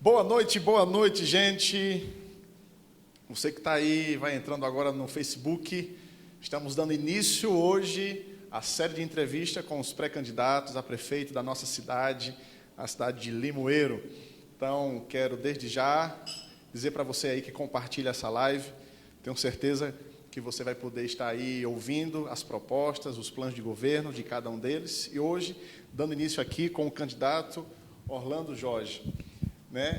Boa noite, gente. Você que está aí, vai entrando agora no Facebook. Estamos dando início hoje à série de entrevistas com os pré-candidatos a prefeito da nossa cidade, a cidade de Limoeiro. Então, quero desde já dizer para você aí que compartilha essa live. Tenho certeza que você vai poder estar aí ouvindo as propostas, os planos de governo de cada um deles. E hoje, dando início aqui com o candidato Orlando Jorge.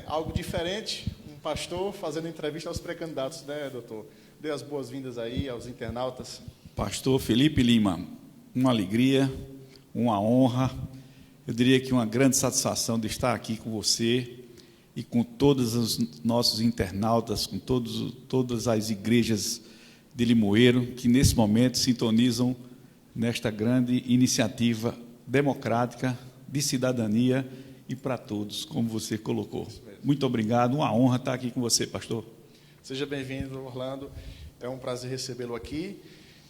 Algo diferente, um pastor fazendo entrevista aos pré-candidatos, né, doutor? Dê as boas-vindas aí aos internautas. Pastor Felipe Lima, uma alegria, uma honra, eu diria que uma grande satisfação de estar aqui com você e com todos os nossos internautas, com todas as igrejas de Limoeiro, que nesse momento sintonizam nesta grande iniciativa democrática de cidadania e para todos, como você colocou. Muito obrigado, uma honra estar aqui com você, pastor. Seja bem-vindo, Orlando. É um prazer recebê-lo aqui.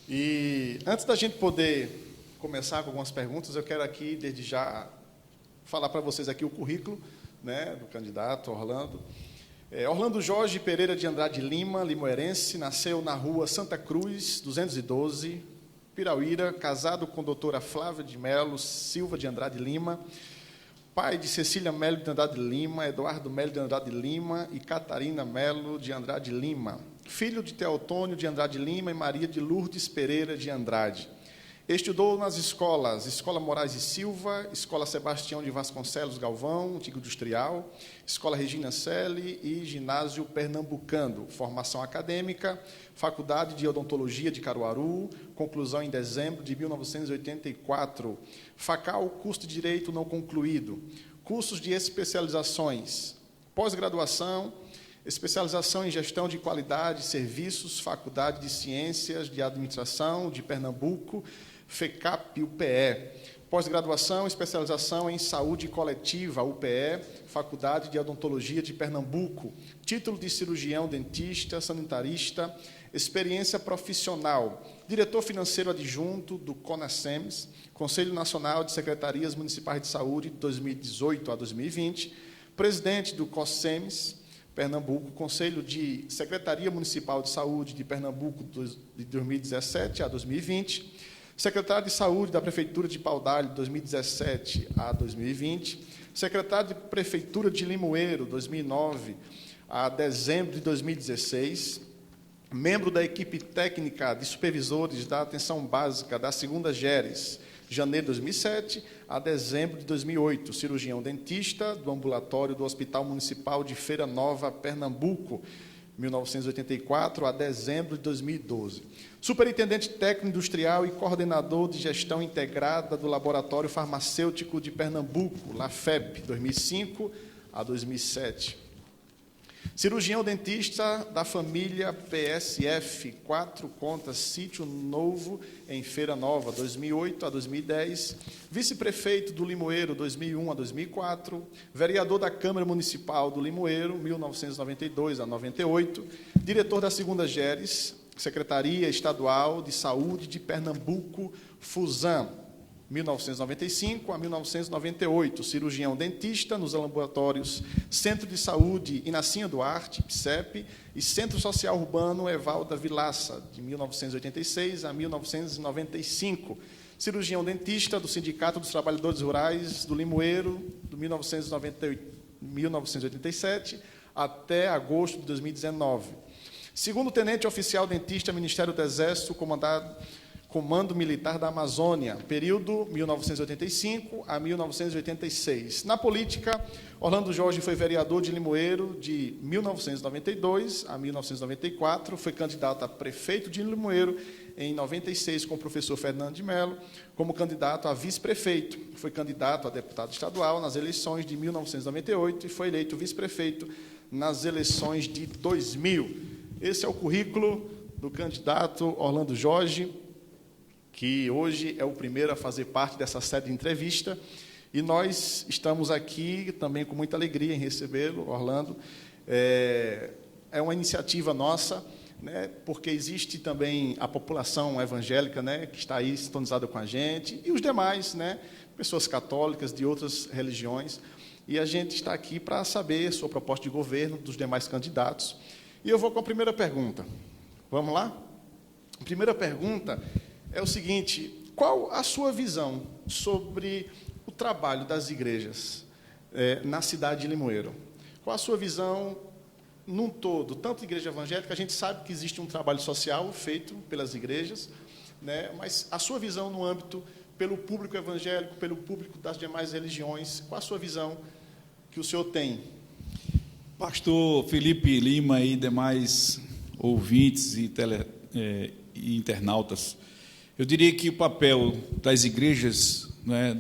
E antes da gente poder começar com algumas perguntas, eu quero aqui, desde já, falar para vocês aqui o currículo, né, do candidato Orlando. Orlando Jorge Pereira de Andrade Lima, limoeirense, nasceu na rua Santa Cruz, 212, Pirauíra, casado com a doutora Flávia de Melo Silva de Andrade Lima, pai de Cecília Melo de Andrade Lima, Eduardo Melo de Andrade Lima e Catarina Melo de Andrade Lima. Filho de Teotônio de Andrade Lima e Maria de Lourdes Pereira de Andrade. Estudou nas escolas Escola Moraes e Silva, Escola Sebastião de Vasconcelos Galvão, Antigo Industrial, Escola Regina Selle e Ginásio Pernambucano. Formação acadêmica, Faculdade de Odontologia de Caruaru, conclusão em dezembro de 1984. FACAL, curso de Direito não concluído. Cursos de especializações, pós-graduação, especialização em Gestão de Qualidade de Serviços, Faculdade de Ciências de Administração de Pernambuco, FECAP, UPE. Pós-graduação, especialização em Saúde Coletiva, UPE, Faculdade de Odontologia de Pernambuco. Título de cirurgião, dentista, sanitarista, experiência profissional. Diretor financeiro adjunto do CONASEMS, Conselho Nacional de Secretarias Municipais de Saúde, de 2018 a 2020. Presidente do COSEMS, Pernambuco, Conselho de Secretaria Municipal de Saúde de Pernambuco, de 2017 a 2020, secretário de Saúde da Prefeitura de Paudalho, de 2017 a 2020, secretário de Prefeitura de Limoeiro, 2009 a dezembro de 2016, membro da equipe técnica de supervisores da atenção básica da 2ª GERES, janeiro de 2007 a dezembro de 2008, cirurgião dentista do ambulatório do Hospital Municipal de Feira Nova, Pernambuco, 1984 a dezembro de 2012. Superintendente técnico industrial e coordenador de gestão integrada do Laboratório Farmacêutico de Pernambuco, LAFEP, 2005 a 2007. Cirurgião dentista da família PSF, 4 Contas, Sítio Novo, em Feira Nova, 2008 a 2010. Vice-prefeito do Limoeiro, 2001 a 2004. Vereador da Câmara Municipal do Limoeiro, 1992 a 98. Diretor da 2ª GERES, Secretaria Estadual de Saúde de Pernambuco, FUSAM, 1995 a 1998, cirurgião dentista nos laboratórios Centro de Saúde Inacinha Duarte, PSEP, e Centro Social Urbano Evalda Vilaça, de 1986 a 1995, cirurgião dentista do Sindicato dos Trabalhadores Rurais do Limoeiro, de 1987 até agosto de 2019. Segundo tenente oficial dentista, Ministério do Exército, Comando Militar da Amazônia, período 1985 a 1986. Na política, Orlando Jorge foi vereador de Limoeiro de 1992 a 1994, foi candidato a prefeito de Limoeiro em 96 com o professor Fernando de Mello, como candidato a vice-prefeito. Foi candidato a deputado estadual nas eleições de 1998 e foi eleito vice-prefeito nas eleições de 2000. Esse é o currículo do candidato Orlando Jorge, que hoje é o primeiro a fazer parte dessa série de entrevista, e nós estamos aqui também com muita alegria em recebê-lo, Orlando. É uma iniciativa nossa, né, porque existe também a população evangélica, né, que está aí sintonizada com a gente, e os demais, né, pessoas católicas de outras religiões, e a gente está aqui para saber sua proposta de governo, dos demais candidatos. E eu vou com a primeira pergunta. Vamos lá? A primeira pergunta é o seguinte: qual a sua visão sobre o trabalho das igrejas na cidade de Limoeiro? Qual a sua visão num todo? Tanto igreja evangélica, a gente sabe que existe um trabalho social feito pelas igrejas, né? Mas a sua visão no âmbito pelo público evangélico, pelo público das demais religiões, qual a sua visão que o senhor tem? Pastor Felipe Lima e demais ouvintes e internautas, eu diria que o papel das igrejas, né,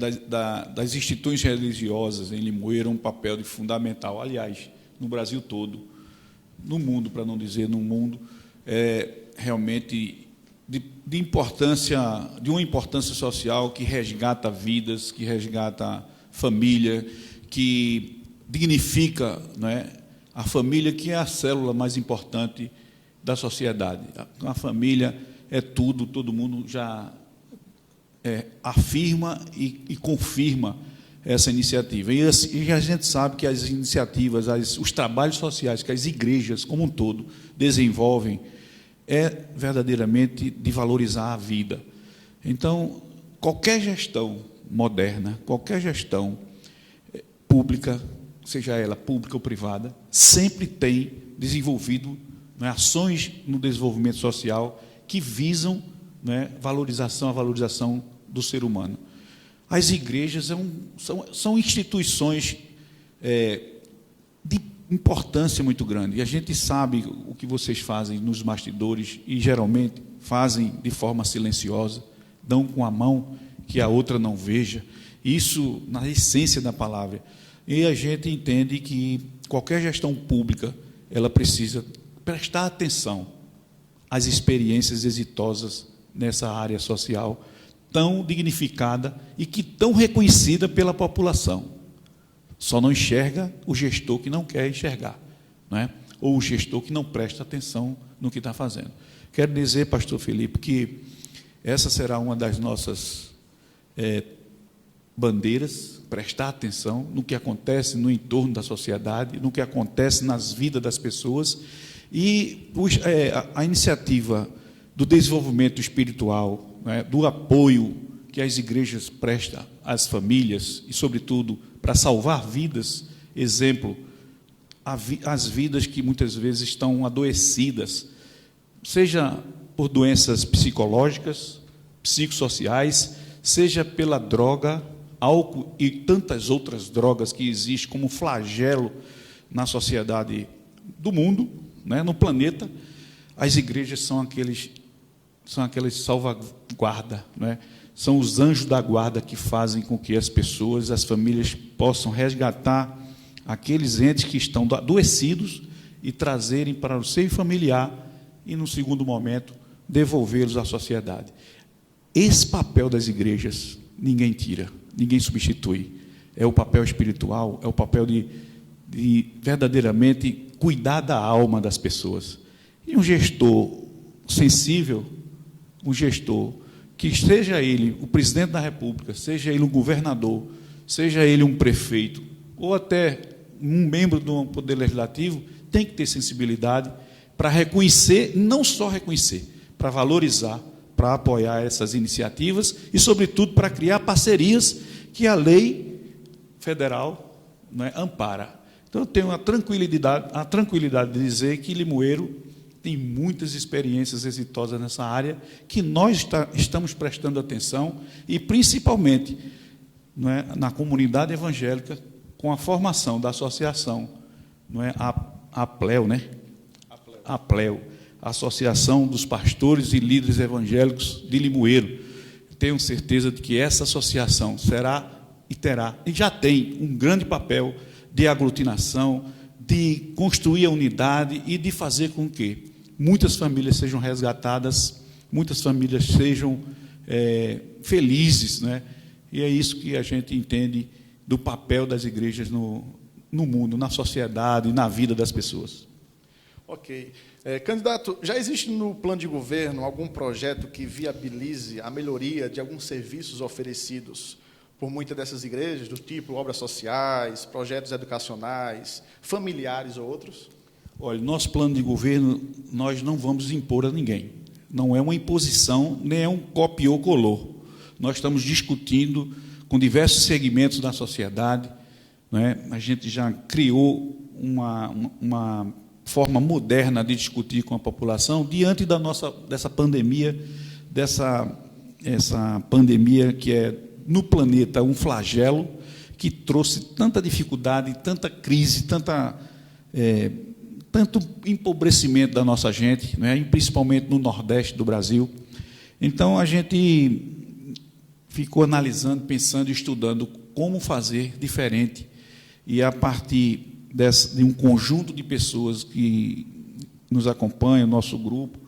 das instituições religiosas em Limoeiro é um papel fundamental. Aliás, no Brasil todo, no mundo, para não dizer no mundo, realmente de uma importância social que resgata vidas, que resgata família, que dignifica, né, a família, que é a célula mais importante da sociedade. A família é tudo, todo mundo já afirma e confirma essa iniciativa. E a gente sabe que as iniciativas, os trabalhos sociais que as igrejas, como um todo, desenvolvem, verdadeiramente de valorizar a vida. Então, qualquer gestão moderna, qualquer gestão pública, seja ela pública ou privada, sempre tem desenvolvido, né, ações no desenvolvimento social que visam, né, a valorização do ser humano. As igrejas são instituições de importância muito grande, e a gente sabe o que vocês fazem nos bastidores, e geralmente fazem de forma silenciosa, dão com a mão que a outra não veja, isso na essência da palavra. E a gente entende que qualquer gestão pública, ela precisa prestar atenção às experiências exitosas nessa área social, tão dignificada e que tão reconhecida pela população. Só não enxerga o gestor que não quer enxergar, não é? Ou o gestor que não presta atenção no que está fazendo. Quero dizer, pastor Felipe, que essa será uma das nossas bandeiras, prestar atenção no que acontece no entorno da sociedade, no que acontece nas vidas das pessoas, e a iniciativa do desenvolvimento espiritual, né, do apoio que as igrejas prestam às famílias e, sobretudo, para salvar vidas, exemplo, as vidas que muitas vezes estão adoecidas, seja por doenças psicológicas, psicossociais, seja pela droga, álcool e tantas outras drogas que existem como flagelo na sociedade do mundo, né, no planeta. As igrejas são aqueles salvaguarda, né? São os anjos da guarda que fazem com que as pessoas, as famílias, possam resgatar aqueles entes que estão adoecidos e trazerem para o seio familiar e, no segundo momento, devolvê-los à sociedade. Esse papel das igrejas ninguém tira, ninguém substitui. É o papel espiritual, é o papel de verdadeiramente cuidar da alma das pessoas. E um gestor sensível, um gestor que seja ele o presidente da República, seja ele um governador, seja ele um prefeito, ou até um membro do Poder Legislativo, tem que ter sensibilidade para reconhecer, não só reconhecer, para valorizar, para apoiar essas iniciativas e, sobretudo, para criar parcerias que a lei federal, né, ampara. Então, eu tenho a tranquilidade de dizer que Limoeiro tem muitas experiências exitosas nessa área, que nós estamos prestando atenção, e principalmente, não é, na comunidade evangélica, com a formação da associação, não é, a Pleo, né? A Pleo, a Associação dos Pastores e Líderes Evangélicos de Limoeiro. Tenho certeza de que essa associação será e terá, e já tem um grande papel de aglutinação, de construir a unidade e de fazer com que muitas famílias sejam resgatadas, muitas famílias sejam felizes, né? E é isso que a gente entende do papel das igrejas no mundo, na sociedade, na vida das pessoas. Ok. Candidato, já existe no plano de governo algum projeto que viabilize a melhoria de alguns serviços oferecidos por muitas dessas igrejas, do tipo obras sociais, projetos educacionais, familiares ou outros? Olha, nosso plano de governo, nós não vamos impor a ninguém. Não é uma imposição, nem é um copiou-colou. Nós estamos discutindo com diversos segmentos da sociedade, não é? A gente já criou uma forma moderna de discutir com a população diante dessa pandemia, essa pandemia que é, no planeta, um flagelo que trouxe tanta dificuldade, tanta crise, tanto empobrecimento da nossa gente, né, principalmente no Nordeste do Brasil. Então, a gente ficou analisando, pensando, estudando como fazer diferente, e a partir de um conjunto de pessoas que nos acompanham, nosso grupo,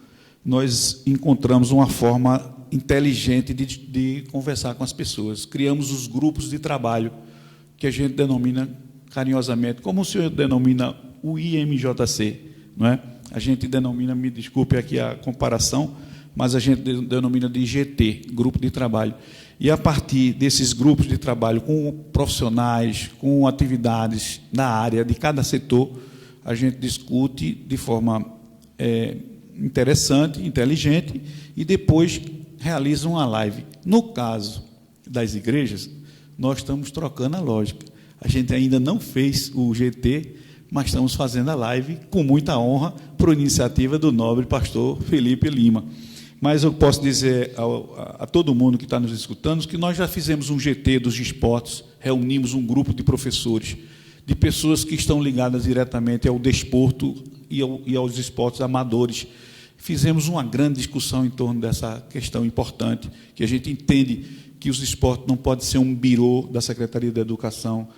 nós encontramos uma forma inteligente de conversar com as pessoas. Criamos os grupos de trabalho, que a gente denomina carinhosamente, como o senhor denomina o IMJC, não é? A gente denomina, me desculpe aqui a comparação, mas a gente denomina de GT, Grupo de Trabalho. E, a partir desses grupos de trabalho, com profissionais, com atividades na área de cada setor, a gente discute de forma interessante, inteligente, e depois realiza uma live. No caso das igrejas, nós estamos trocando a lógica. A gente ainda não fez o GT, mas estamos fazendo a live com muita honra por iniciativa do nobre pastor Felipe Lima. Mas eu posso dizer a todo mundo que está nos escutando que nós já fizemos um GT dos esportes, reunimos um grupo de professores, de pessoas que estão ligadas diretamente ao desporto e aos esportes amadores. Fizemos uma grande discussão em torno dessa questão importante, que a gente entende que os esportes não podem ser um birô da Secretaria da Educação.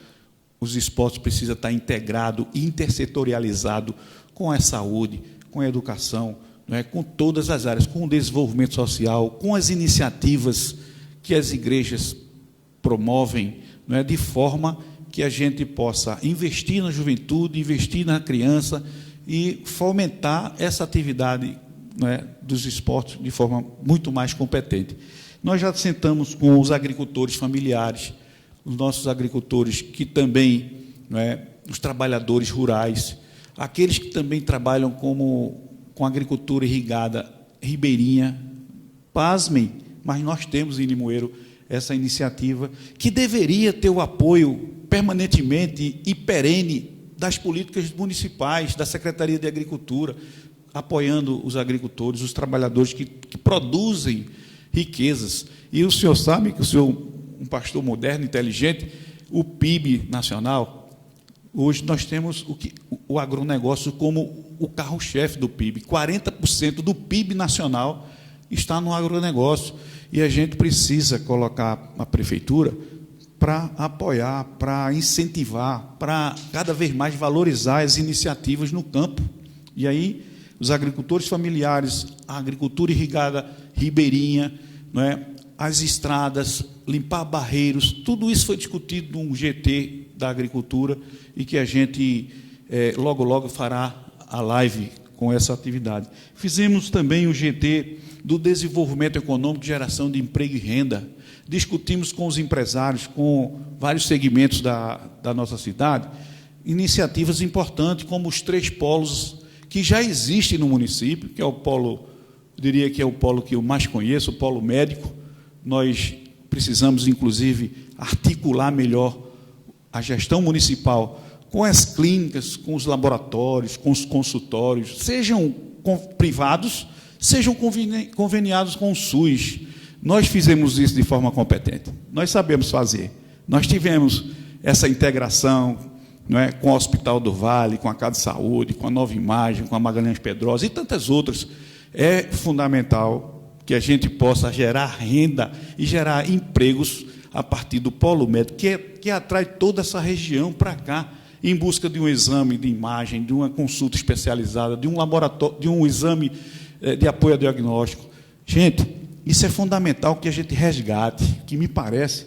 Os esportes precisam estar integrado, intersetorializado com a saúde, com a educação, não é? Com todas as áreas, com o desenvolvimento social, com as iniciativas que as igrejas promovem, não é? De forma que a gente possa investir na juventude, investir na criança e fomentar essa atividade, não é, dos esportes de forma muito mais competente. Nós já sentamos com os agricultores familiares, os nossos agricultores que também, não é, os trabalhadores rurais, aqueles que também trabalham com agricultura irrigada ribeirinha. Pasmem, mas nós temos em Limoeiro essa iniciativa que deveria ter o apoio permanentemente e perene das políticas municipais, da Secretaria de Agricultura, apoiando os agricultores, os trabalhadores que produzem riquezas. E o senhor sabe que o senhor, um pastor moderno, inteligente, o PIB nacional, hoje nós temos o agronegócio como o carro-chefe do PIB. 40% do PIB nacional está no agronegócio. E a gente precisa colocar a prefeitura para apoiar, para incentivar, para cada vez mais valorizar as iniciativas no campo. E aí, os agricultores familiares, a agricultura irrigada ribeirinha, não é? As estradas, limpar barreiros, tudo isso foi discutido num GT da agricultura e que a gente logo, logo fará a live com essa atividade. Fizemos também o GT do desenvolvimento econômico, geração de emprego e renda. Discutimos com os empresários, com vários segmentos da nossa cidade, iniciativas importantes, como os 3 polos que já existem no município, que é o polo, eu diria que é o polo que eu mais conheço, o polo médico. Nós precisamos, inclusive, articular melhor a gestão municipal com as clínicas, com os laboratórios, com os consultórios, sejam privados, sejam conveniados com o SUS. Nós fizemos isso de forma competente. Nós sabemos fazer. Nós tivemos essa integração, não é, com o Hospital do Vale, com a Casa de Saúde, com a Nova Imagem, com a Magalhães Pedrosa e tantas outras. É fundamental que a gente possa gerar renda e gerar empregos a partir do polo médico, que atrai toda essa região para cá, em busca de um exame de imagem, de uma consulta especializada, de um laboratório, de um exame de apoio a diagnóstico. Gente, isso é fundamental que a gente resgate, que me parece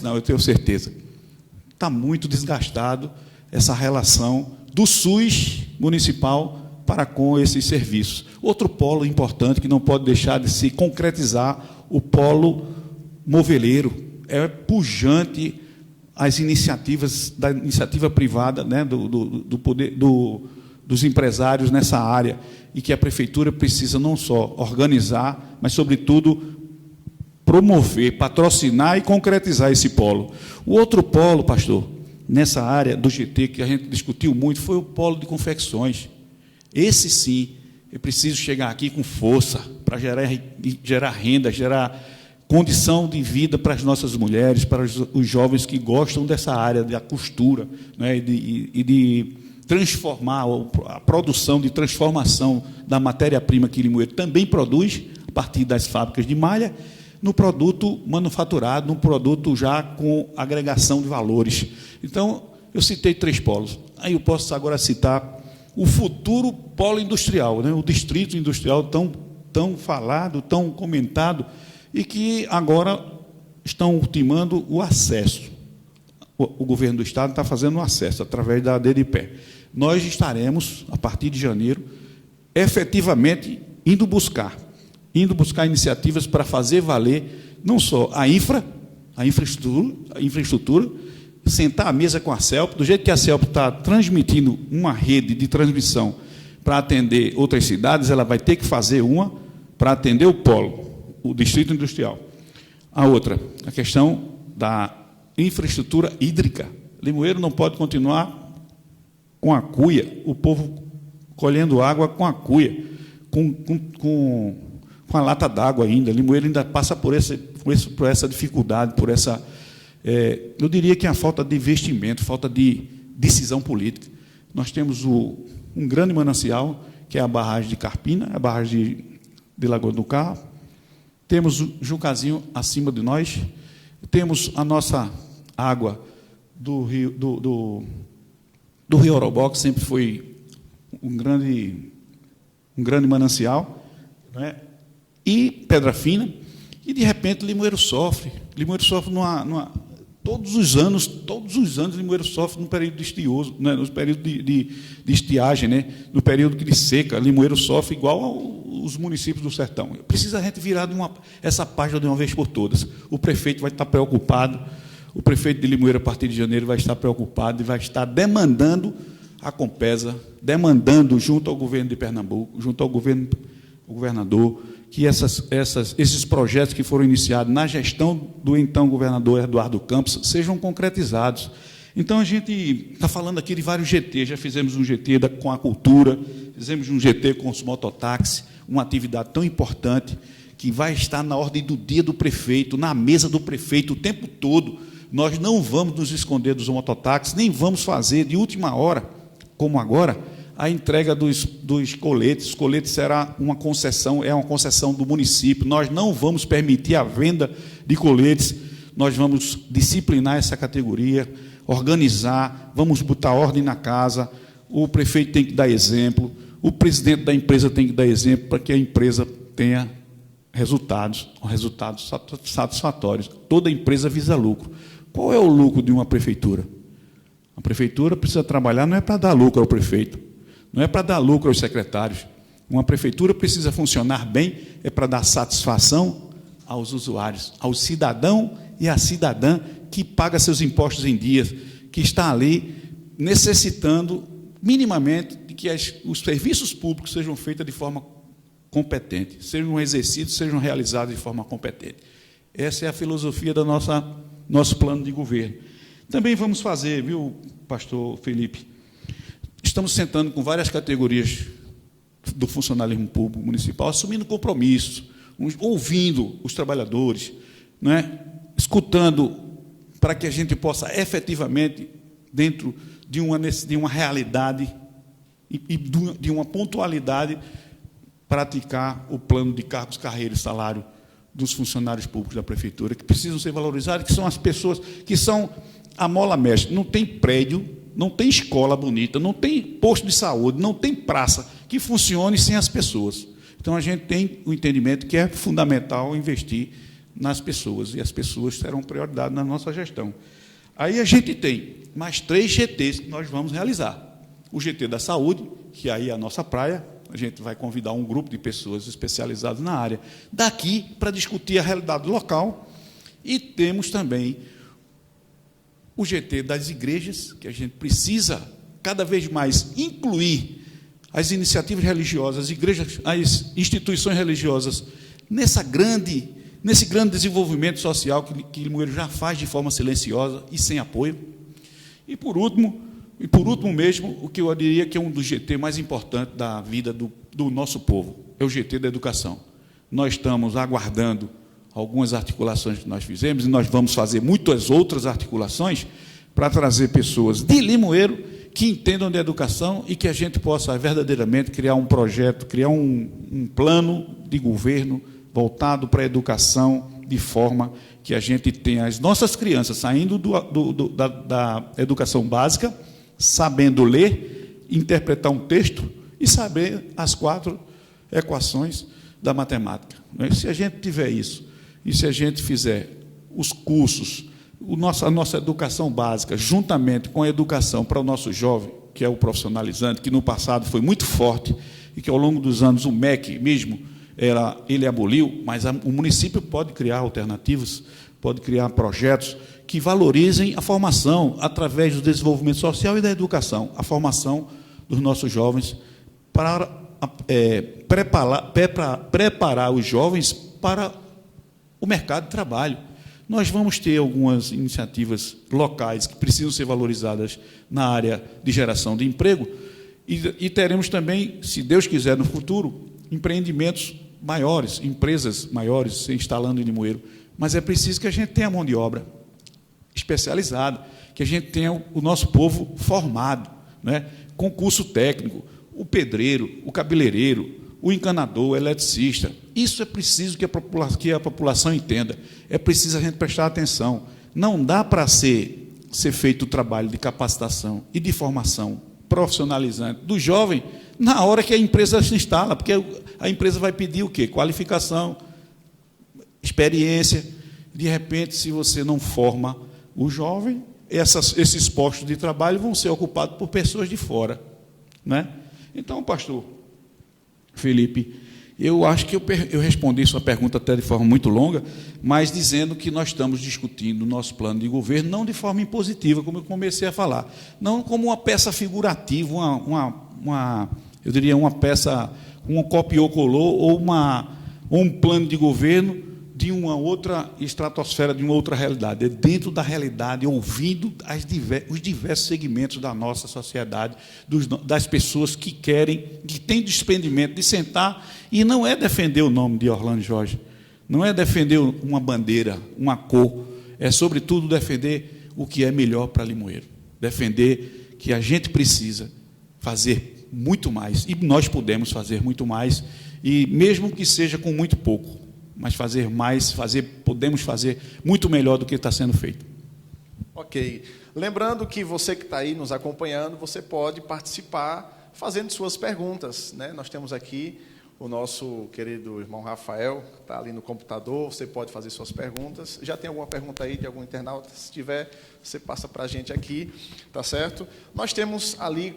não, eu tenho certeza, está muito desgastado essa relação do SUS municipal para com esses serviços. Outro polo importante que não pode deixar de se concretizar, o polo moveleiro. é pujante as iniciativas da iniciativa privada, né, do poder dos empresários nessa área, e que a prefeitura precisa não só organizar, mas, sobretudo, promover, patrocinar e concretizar esse polo. O outro polo, pastor, nessa área do GT, que a gente discutiu muito, foi o polo de confecções. Esse, sim, é preciso chegar aqui com força para gerar renda, gerar condição de vida para as nossas mulheres, para os jovens que gostam dessa área da costura, né, e de transformar a produção, de transformação da matéria-prima que Limoeiro também produz, a partir das fábricas de malha, no produto manufaturado, num produto já com agregação de valores. Então, eu citei 3 polos. Aí eu posso agora citar o futuro polo industrial, né? O distrito industrial tão falado, tão comentado, e que agora estão ultimando o acesso. O governo do Estado está fazendo o acesso através da DDPE. Nós estaremos, a partir de janeiro, efetivamente indo buscar iniciativas para fazer valer não só a infraestrutura, sentar à mesa com a CELP, do jeito que a CELP está transmitindo uma rede de transmissão para atender outras cidades, ela vai ter que fazer uma para atender o polo, o distrito industrial. A outra, a questão da infraestrutura hídrica. Limoeiro não pode continuar com a cuia, o povo colhendo água com a cuia, com a lata d'água ainda. Limoeiro ainda passa por essa dificuldade, por essa... eu diria que é a falta de investimento, falta de decisão política. Nós temos um grande manancial, que é a barragem de Carpina, a barragem de Lagoa do Carro. Temos o Jucazinho acima de nós. Temos a nossa água do Rio Orobó, que sempre foi um grande manancial, né? E Pedra Fina, e, de repente, Limoeiro sofre. Limoeiro sofre todos os anos, Limoeiro sofre no período estioso, né? No período de estiagem, né? No período de seca, Limoeiro sofre igual aos municípios do sertão. Precisa a gente virar essa página de uma vez por todas. O prefeito vai estar preocupado, o prefeito de Limoeiro, a partir de janeiro, vai estar preocupado e vai estar demandando a Compesa, demandando, junto ao governo de Pernambuco, junto ao governador, que esses projetos que foram iniciados na gestão do então governador Eduardo Campos sejam concretizados. Então, a gente está falando aqui de vários GT, já fizemos um GT com a cultura, fizemos um GT com os mototáxis, uma atividade tão importante, que vai estar na ordem do dia do prefeito, na mesa do prefeito o tempo todo. Nós não vamos nos esconder dos mototáxis, nem vamos fazer de última hora, como agora, a entrega dos coletes. Os coletes será uma concessão, é uma concessão do município. Nós não vamos permitir a venda de coletes, nós vamos disciplinar essa categoria, organizar, vamos botar ordem na casa, o prefeito tem que dar exemplo, o presidente da empresa tem que dar exemplo para que a empresa tenha resultados satisfatórios. Toda empresa visa lucro. Qual é o lucro de uma prefeitura? A prefeitura precisa trabalhar, não é para dar lucro ao prefeito, não é para dar lucro aos secretários. Uma prefeitura precisa funcionar bem, é para dar satisfação aos usuários, ao cidadão e à cidadã que paga seus impostos em dias, que está ali necessitando minimamente de que os serviços públicos sejam feitos de forma competente, sejam exercidos, sejam realizados de forma competente. Essa é a filosofia do nosso plano de governo. Também vamos fazer, viu, pastor Felipe? Estamos sentando com várias categorias do funcionalismo público municipal, assumindo compromissos, ouvindo os trabalhadores, né? Escutando, para que a gente possa efetivamente, dentro de uma realidade e de uma pontualidade, praticar o plano de cargos, carreira e salário dos funcionários públicos da prefeitura, que precisam ser valorizados, que são as pessoas que são a mola mestre. Não tem prédio, não tem escola bonita, não tem posto de saúde, não tem praça que funcione sem as pessoas. Então, a gente tem o entendimento que é fundamental investir nas pessoas, e as pessoas serão prioridade na nossa gestão. Aí a gente tem mais 3 GTs que nós vamos realizar. O GT da saúde, que aí é a nossa praia, a gente vai convidar um grupo de pessoas especializadas na área daqui para discutir a realidade local E temos também o GT das igrejas, que a gente precisa cada vez mais incluir as iniciativas religiosas, as igrejas, as instituições religiosas, nesse grande desenvolvimento social que Limoeiro já faz de forma silenciosa e sem apoio. E por último mesmo, o que eu diria que é um dos GT mais importantes da vida do nosso povo, é o GT da educação. Nós estamos aguardando algumas articulações que nós fizemos, e nós vamos fazer muitas outras articulações para trazer pessoas de Limoeiro que entendam de educação e que a gente possa verdadeiramente criar um projeto, criar um plano de governo voltado para a educação, de forma que a gente tenha as nossas crianças saindo da educação básica, sabendo ler, interpretar um texto e saber as 4 equações da matemática. Se a gente tiver isso, e se a gente fizer os cursos, a nossa educação básica, juntamente com a educação para o nosso jovem, que é o profissionalizante, que no passado foi muito forte, e que ao longo dos anos o MEC mesmo, ele aboliu, mas o município pode criar alternativas, pode criar projetos que valorizem a formação através do desenvolvimento social e da educação, a formação dos nossos jovens para preparar os jovens para o mercado de trabalho. Nós vamos ter algumas iniciativas locais que precisam ser valorizadas na área de geração de emprego e teremos também, se Deus quiser, no futuro, empreendimentos maiores, empresas maiores se instalando em Limoeiro. Mas é preciso que a gente tenha mão de obra especializada, que a gente tenha o nosso povo formado, né? Com curso técnico, o pedreiro, o cabeleireiro, o encanador, o eletricista. Isso é preciso que a população entenda. É preciso a gente prestar atenção. Não dá para ser feito o trabalho de capacitação e de formação profissionalizante do jovem na hora que a empresa se instala, porque a empresa vai pedir o quê? Qualificação, experiência. De repente, se você não forma o jovem, esses postos de trabalho vão ser ocupados por pessoas de fora, né? Então, pastor Felipe, eu acho que eu respondi sua pergunta até de forma muito longa, mas dizendo que nós estamos discutindo o nosso plano de governo, não de forma impositiva, como eu comecei a falar, não como uma peça figurativa, eu diria uma peça, um copiou-colou, ou um plano de governo de uma outra estratosfera, de uma outra realidade. É dentro da realidade, ouvindo os diversos segmentos da nossa sociedade, das pessoas que têm desprendimento de sentar, e não é defender o nome de Orlando Jorge, não é defender uma bandeira, uma cor, é, sobretudo, defender o que é melhor para Limoeiro, defender que a gente precisa fazer muito mais, e nós podemos fazer muito mais, e mesmo que seja com muito pouco, mas fazer mais, podemos fazer muito melhor do que está sendo feito. Ok. Lembrando que você que está aí nos acompanhando, você pode participar fazendo suas perguntas, né? Nós temos aqui o nosso querido irmão Rafael, que está ali no computador, você pode fazer suas perguntas. Já tem alguma pergunta aí de algum internauta? Se tiver, você passa para a gente aqui, tá certo? Nós temos ali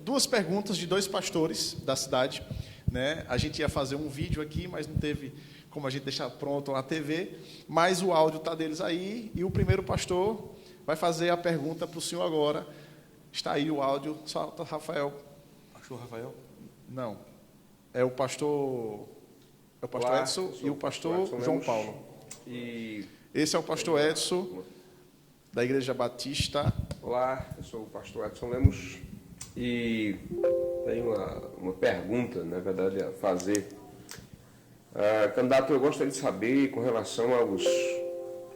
2 perguntas de 2 pastores da cidade, né? A gente ia fazer um vídeo aqui, mas não teve como a gente deixar pronto na TV, mas o áudio está deles aí, e o primeiro pastor vai fazer a pergunta para o senhor agora. Está aí o áudio, solta, Rafael. Pastor Rafael? Não. É o pastor Olá, Edson e o pastor João Lemos. Paulo. E Esse é o pastor Edson, da Igreja Batista. olá, eu sou o pastor Edson Lemos e tenho uma pergunta, na verdade, a fazer. Candidato, eu gostaria de saber com relação aos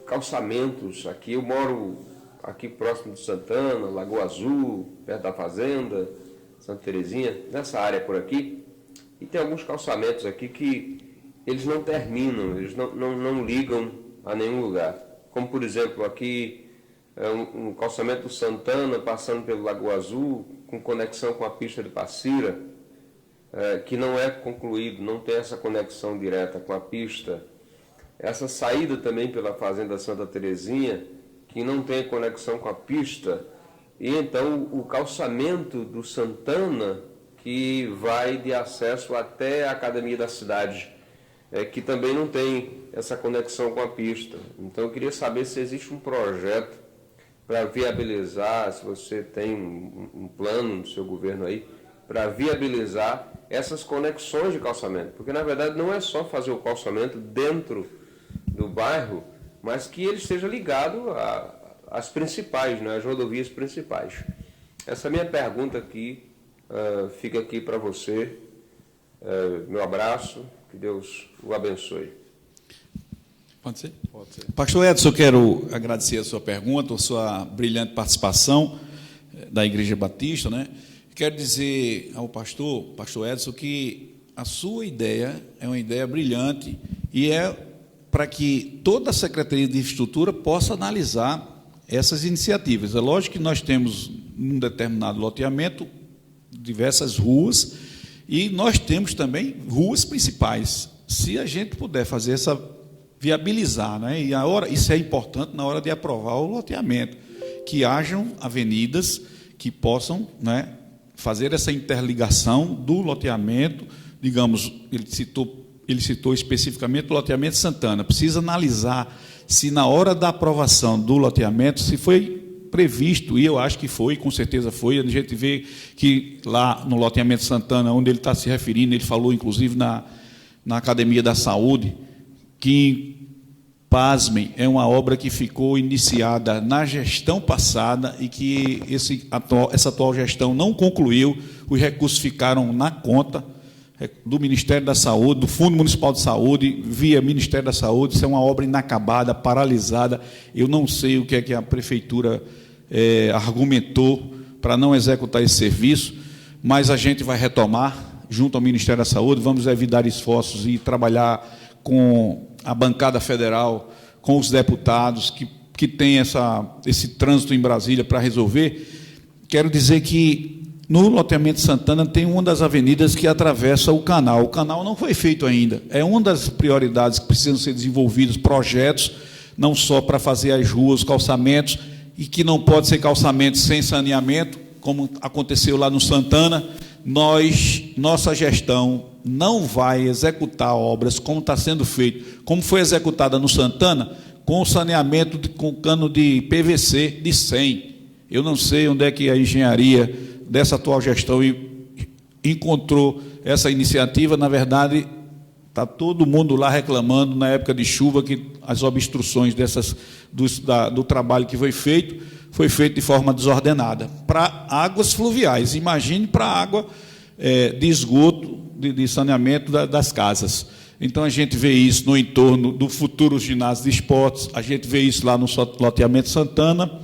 calçamentos. Aqui eu moro aqui próximo de Santana, Lagoa Azul, perto da Fazenda, Santa Terezinha, nessa área por aqui. E tem alguns calçamentos aqui que eles não terminam, eles não ligam a nenhum lugar. Como, por exemplo, aqui um calçamento do Santana passando pelo Lagoa Azul, com conexão com a pista de Passira, que não é concluído, não tem essa conexão direta com a pista. Essa saída também pela Fazenda Santa Terezinha, que não tem conexão com a pista. E então o calçamento do Santana, que vai de acesso até a Academia da Cidade, que também não tem essa conexão com a pista. Então, eu queria saber se existe um projeto para viabilizar, se você tem um plano no seu governo aí, para viabilizar essas conexões de calçamento. Porque, na verdade, não é só fazer o calçamento dentro do bairro, mas que ele esteja ligado às principais, né, às rodovias principais. Essa minha pergunta aqui fica aqui para você. Meu abraço, que Deus o abençoe. Pode ser? Pode ser. Pastor Edson, eu quero agradecer a sua pergunta, a sua brilhante participação da Igreja Batista, né? Quero dizer ao pastor Edson, que a sua ideia é uma ideia brilhante e é para que toda a Secretaria de Infraestrutura possa analisar essas iniciativas. É lógico que nós temos, num determinado loteamento, diversas ruas, e nós temos também ruas principais. Se a gente puder fazer essa viabilizar, né? E isso é importante na hora de aprovar o loteamento, que hajam avenidas que possam, né, fazer essa interligação do loteamento. Digamos, ele citou especificamente o loteamento Santana. Precisa analisar se na hora da aprovação do loteamento, se foi previsto, e eu acho que foi, com certeza foi. A gente vê que lá no loteamento Santana, onde ele está se referindo, ele falou inclusive na Academia da Saúde, que, pasmem, é uma obra que ficou iniciada na gestão passada e que essa atual gestão não concluiu, os recursos ficaram na conta do Ministério da Saúde, do Fundo Municipal de Saúde, via Ministério da Saúde. Isso é uma obra inacabada, paralisada. Eu não sei o que é que a Prefeitura argumentou para não executar esse serviço, mas a gente vai retomar junto ao Ministério da Saúde, vamos evitar esforços e trabalhar com a bancada federal, com os deputados que têm esse trânsito em Brasília para resolver. Quero dizer que no loteamento Santana tem uma das avenidas que atravessa o canal. O canal não foi feito ainda. É uma das prioridades que precisam ser desenvolvidos, projetos, não só para fazer as ruas, os calçamentos, e que não pode ser calçamento sem saneamento, como aconteceu lá no Santana. Nossa gestão não vai executar obras como está sendo feito, como foi executada no Santana, com saneamento com cano de PVC de 100. Eu não sei onde é que a engenharia dessa atual gestão encontrou essa iniciativa. Na verdade, está todo mundo lá reclamando, na época de chuva, que as obstruções do trabalho que foi feito de forma desordenada. Para águas fluviais, imagine para água de esgoto, de saneamento das casas. Então, a gente vê isso no entorno do futuro ginásio de esportes, a gente vê isso lá no loteamento Santana,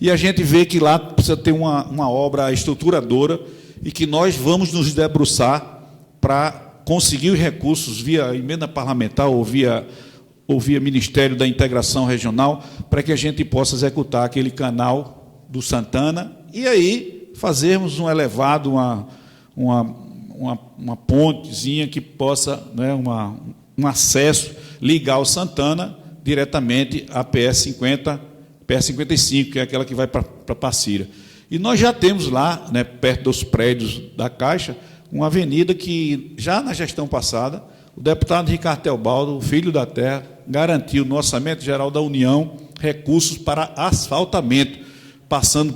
e a gente vê que lá precisa ter uma obra estruturadora e que nós vamos nos debruçar para conseguir os recursos via emenda parlamentar ou via Ministério da Integração Regional, para que a gente possa executar aquele canal do Santana e aí fazermos um elevado, uma pontezinha que possa, né, um acesso, ligar o Santana diretamente à PS55, que é aquela que vai para Passira. E nós já temos lá, né, perto dos prédios da Caixa, uma avenida que, já na gestão passada, o deputado Ricardo Teobaldo, filho da terra, garantiu no Orçamento Geral da União recursos para asfaltamento, passando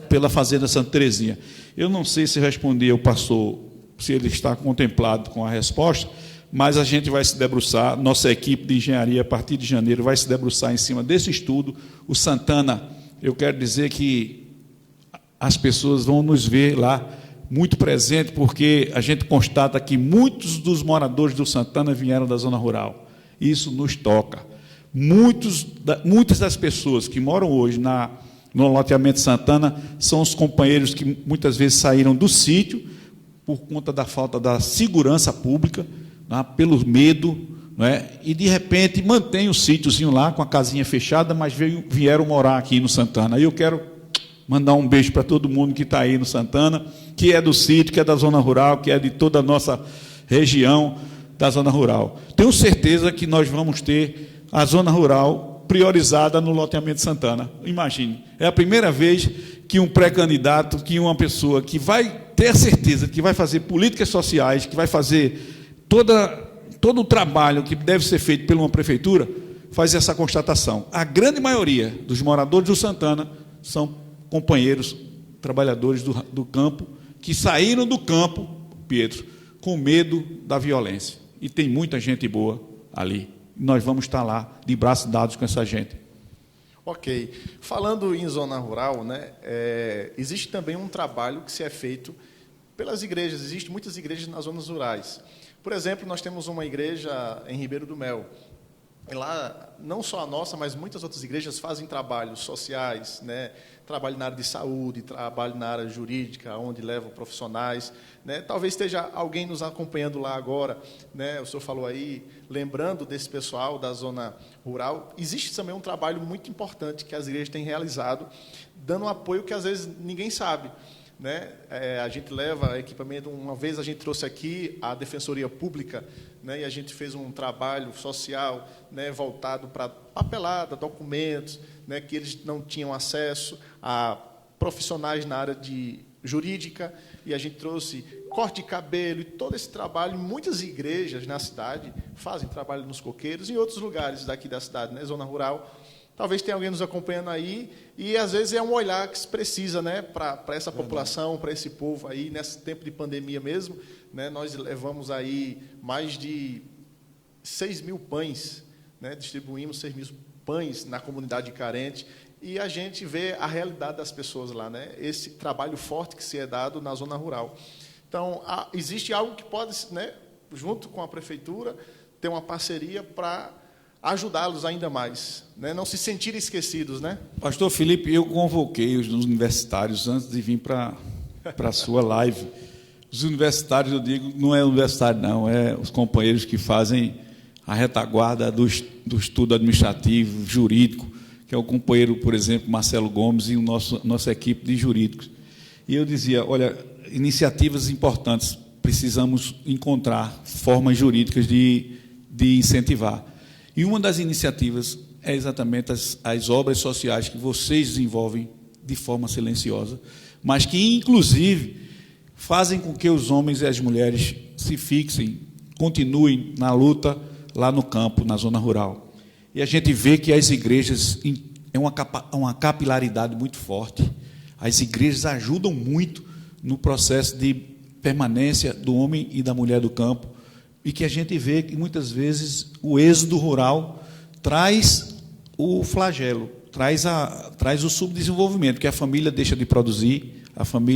pela Fazenda Santa Terezinha. Eu não sei se respondi ao pastor, se ele está contemplado com a resposta, mas a gente vai se debruçar, nossa equipe de engenharia, a partir de janeiro, vai se debruçar em cima desse estudo. O Santana, eu quero dizer que as pessoas vão nos ver lá muito presente, porque a gente constata que muitos dos moradores do Santana vieram da zona rural. Isso nos toca. Muitas das pessoas que moram hoje no loteamento Santana são os companheiros que muitas vezes saíram do sítio por conta da falta da segurança pública, né, pelo medo, né, e de repente mantém o sítiozinho lá com a casinha fechada, mas vieram morar aqui no Santana. E eu quero mandar um beijo para todo mundo que está aí no Santana, que é do sítio, que é da zona rural, que é de toda a nossa região da zona rural. Tenho certeza que nós vamos ter a zona rural priorizada no loteamento Santana. Imagine, é a primeira vez que um pré-candidato, que uma pessoa que vai ter a certeza que vai fazer políticas sociais, que vai fazer todo o trabalho que deve ser feito por uma prefeitura faz essa constatação. A grande maioria dos moradores do Santana são companheiros, trabalhadores do campo, que saíram do campo, Pietro, com medo da violência. E tem muita gente boa ali. Nós vamos estar lá, de braços dados com essa gente. Ok. Falando em zona rural, né, existe também um trabalho que se é feito pelas igrejas. Existem muitas igrejas nas zonas rurais. Por exemplo, nós temos uma igreja em Ribeiro do Mel. E lá, não só a nossa, mas muitas outras igrejas fazem trabalhos sociais, né? Trabalho na área de saúde, trabalho na área jurídica, onde levam profissionais, né? Talvez esteja alguém nos acompanhando lá agora, né? O senhor falou aí, lembrando desse pessoal da zona rural. Existe também um trabalho muito importante que as igrejas têm realizado, dando um apoio que às vezes ninguém sabe, né? A gente leva equipamento. Uma vez a gente trouxe aqui a Defensoria Pública, né? E a gente fez um trabalho social, né? Voltado para papelada, documentos, né? Que eles não tinham acesso a profissionais na área de jurídica, e a gente trouxe corte de cabelo e todo esse trabalho. Muitas igrejas na cidade fazem trabalho nos coqueiros e em outros lugares daqui da cidade, né? Zona rural. Talvez tenha alguém nos acompanhando aí, e às vezes é um olhar que se precisa, né, para essa população, para esse povo aí, nesse tempo de pandemia mesmo, né? Nós levamos aí mais de 6.000 pães, né? Distribuímos 6.000 pães na comunidade carente, e a gente vê a realidade das pessoas lá, né? Esse trabalho forte que se é dado na zona rural. Então, existe algo que pode, né, junto com a prefeitura, ter uma parceria para ajudá-los ainda mais, né? Não se sentirem esquecidos, né? Pastor Felipe, eu convoquei os universitários antes de vir para a sua live. Os universitários, eu digo, não é universitário, não, é os companheiros que fazem a retaguarda do estudo administrativo, jurídico, que é o companheiro, por exemplo, Marcelo Gomes, e nossa equipe de jurídicos. E eu dizia, olha, iniciativas importantes, precisamos encontrar formas jurídicas de incentivar. E uma das iniciativas é exatamente as obras sociais que vocês desenvolvem de forma silenciosa, mas que, inclusive, fazem com que os homens e as mulheres se fixem, continuem na luta lá no campo, na zona rural. E a gente vê que as igrejas é uma capilaridade muito forte. As igrejas ajudam muito no processo de permanência do homem e da mulher do campo, e que a gente vê que, muitas vezes, o êxodo rural traz o flagelo, traz o subdesenvolvimento, que a família deixa de produzir,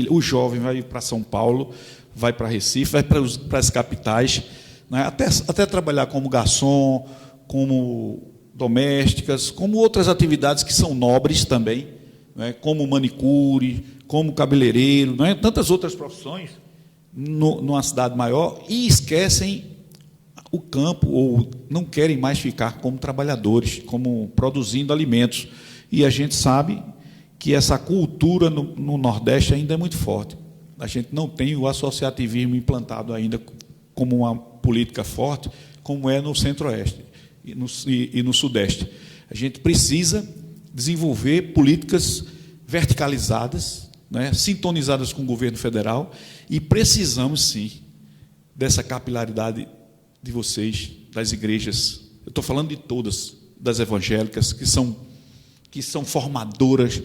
o jovem vai para São Paulo, vai para Recife, vai para as capitais, né? Até trabalhar como garçom, como domésticas, como outras atividades que são nobres também, né? Como manicure, como cabeleireiro, né? Tantas outras profissões numa cidade maior, e esquecem o campo, ou não querem mais ficar como trabalhadores, como produzindo alimentos. E a gente sabe que essa cultura no Nordeste ainda é muito forte. A gente não tem o associativismo implantado ainda como uma política forte, como é no Centro-Oeste e no Sudeste. A gente precisa desenvolver políticas verticalizadas, né, sintonizadas com o governo federal, e precisamos, sim, dessa capilaridade de vocês, das igrejas. Eu estou falando de todas, das evangélicas, que são formadoras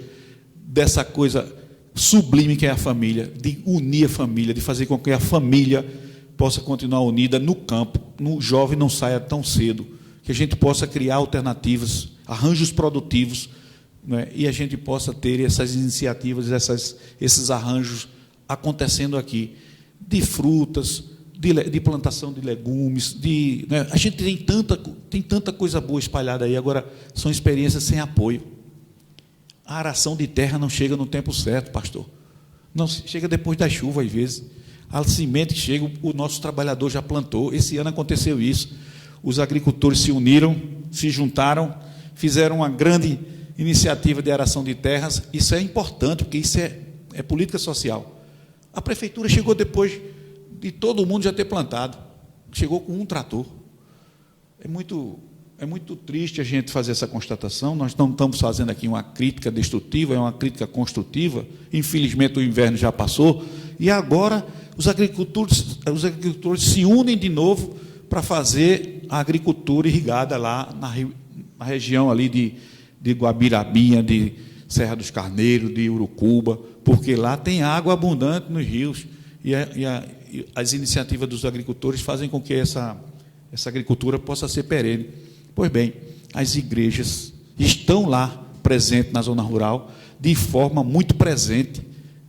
dessa coisa sublime que é a família, de unir a família, de fazer com que a família possa continuar unida no campo, o jovem não saia tão cedo, que a gente possa criar alternativas, arranjos produtivos, né, e a gente possa ter essas iniciativas, esses arranjos acontecendo aqui, de frutas, de plantação de legumes, né, a gente tem tanta coisa boa espalhada aí. Agora, são experiências sem apoio. A aração de terra não chega no tempo certo, pastor. Não chega depois da chuva, às vezes. A semente chega, o nosso trabalhador já plantou. Esse ano aconteceu isso. Os agricultores se uniram, se juntaram, fizeram uma grande iniciativa de aração de terras. Isso é importante, porque isso é política social. A prefeitura chegou depois de todo mundo já ter plantado. Chegou com um trator. É muito triste a gente fazer essa constatação. Nós não estamos fazendo aqui uma crítica destrutiva, é uma crítica construtiva. Infelizmente, o inverno já passou, e agora os agricultores se unem de novo para fazer a agricultura irrigada lá na região ali de Guabirabinha, de Serra dos Carneiros, de Urucuba, porque lá tem água abundante nos rios, e as iniciativas dos agricultores fazem com que essa agricultura possa ser perene. Pois bem, as igrejas estão lá presentes na zona rural, de forma muito presente,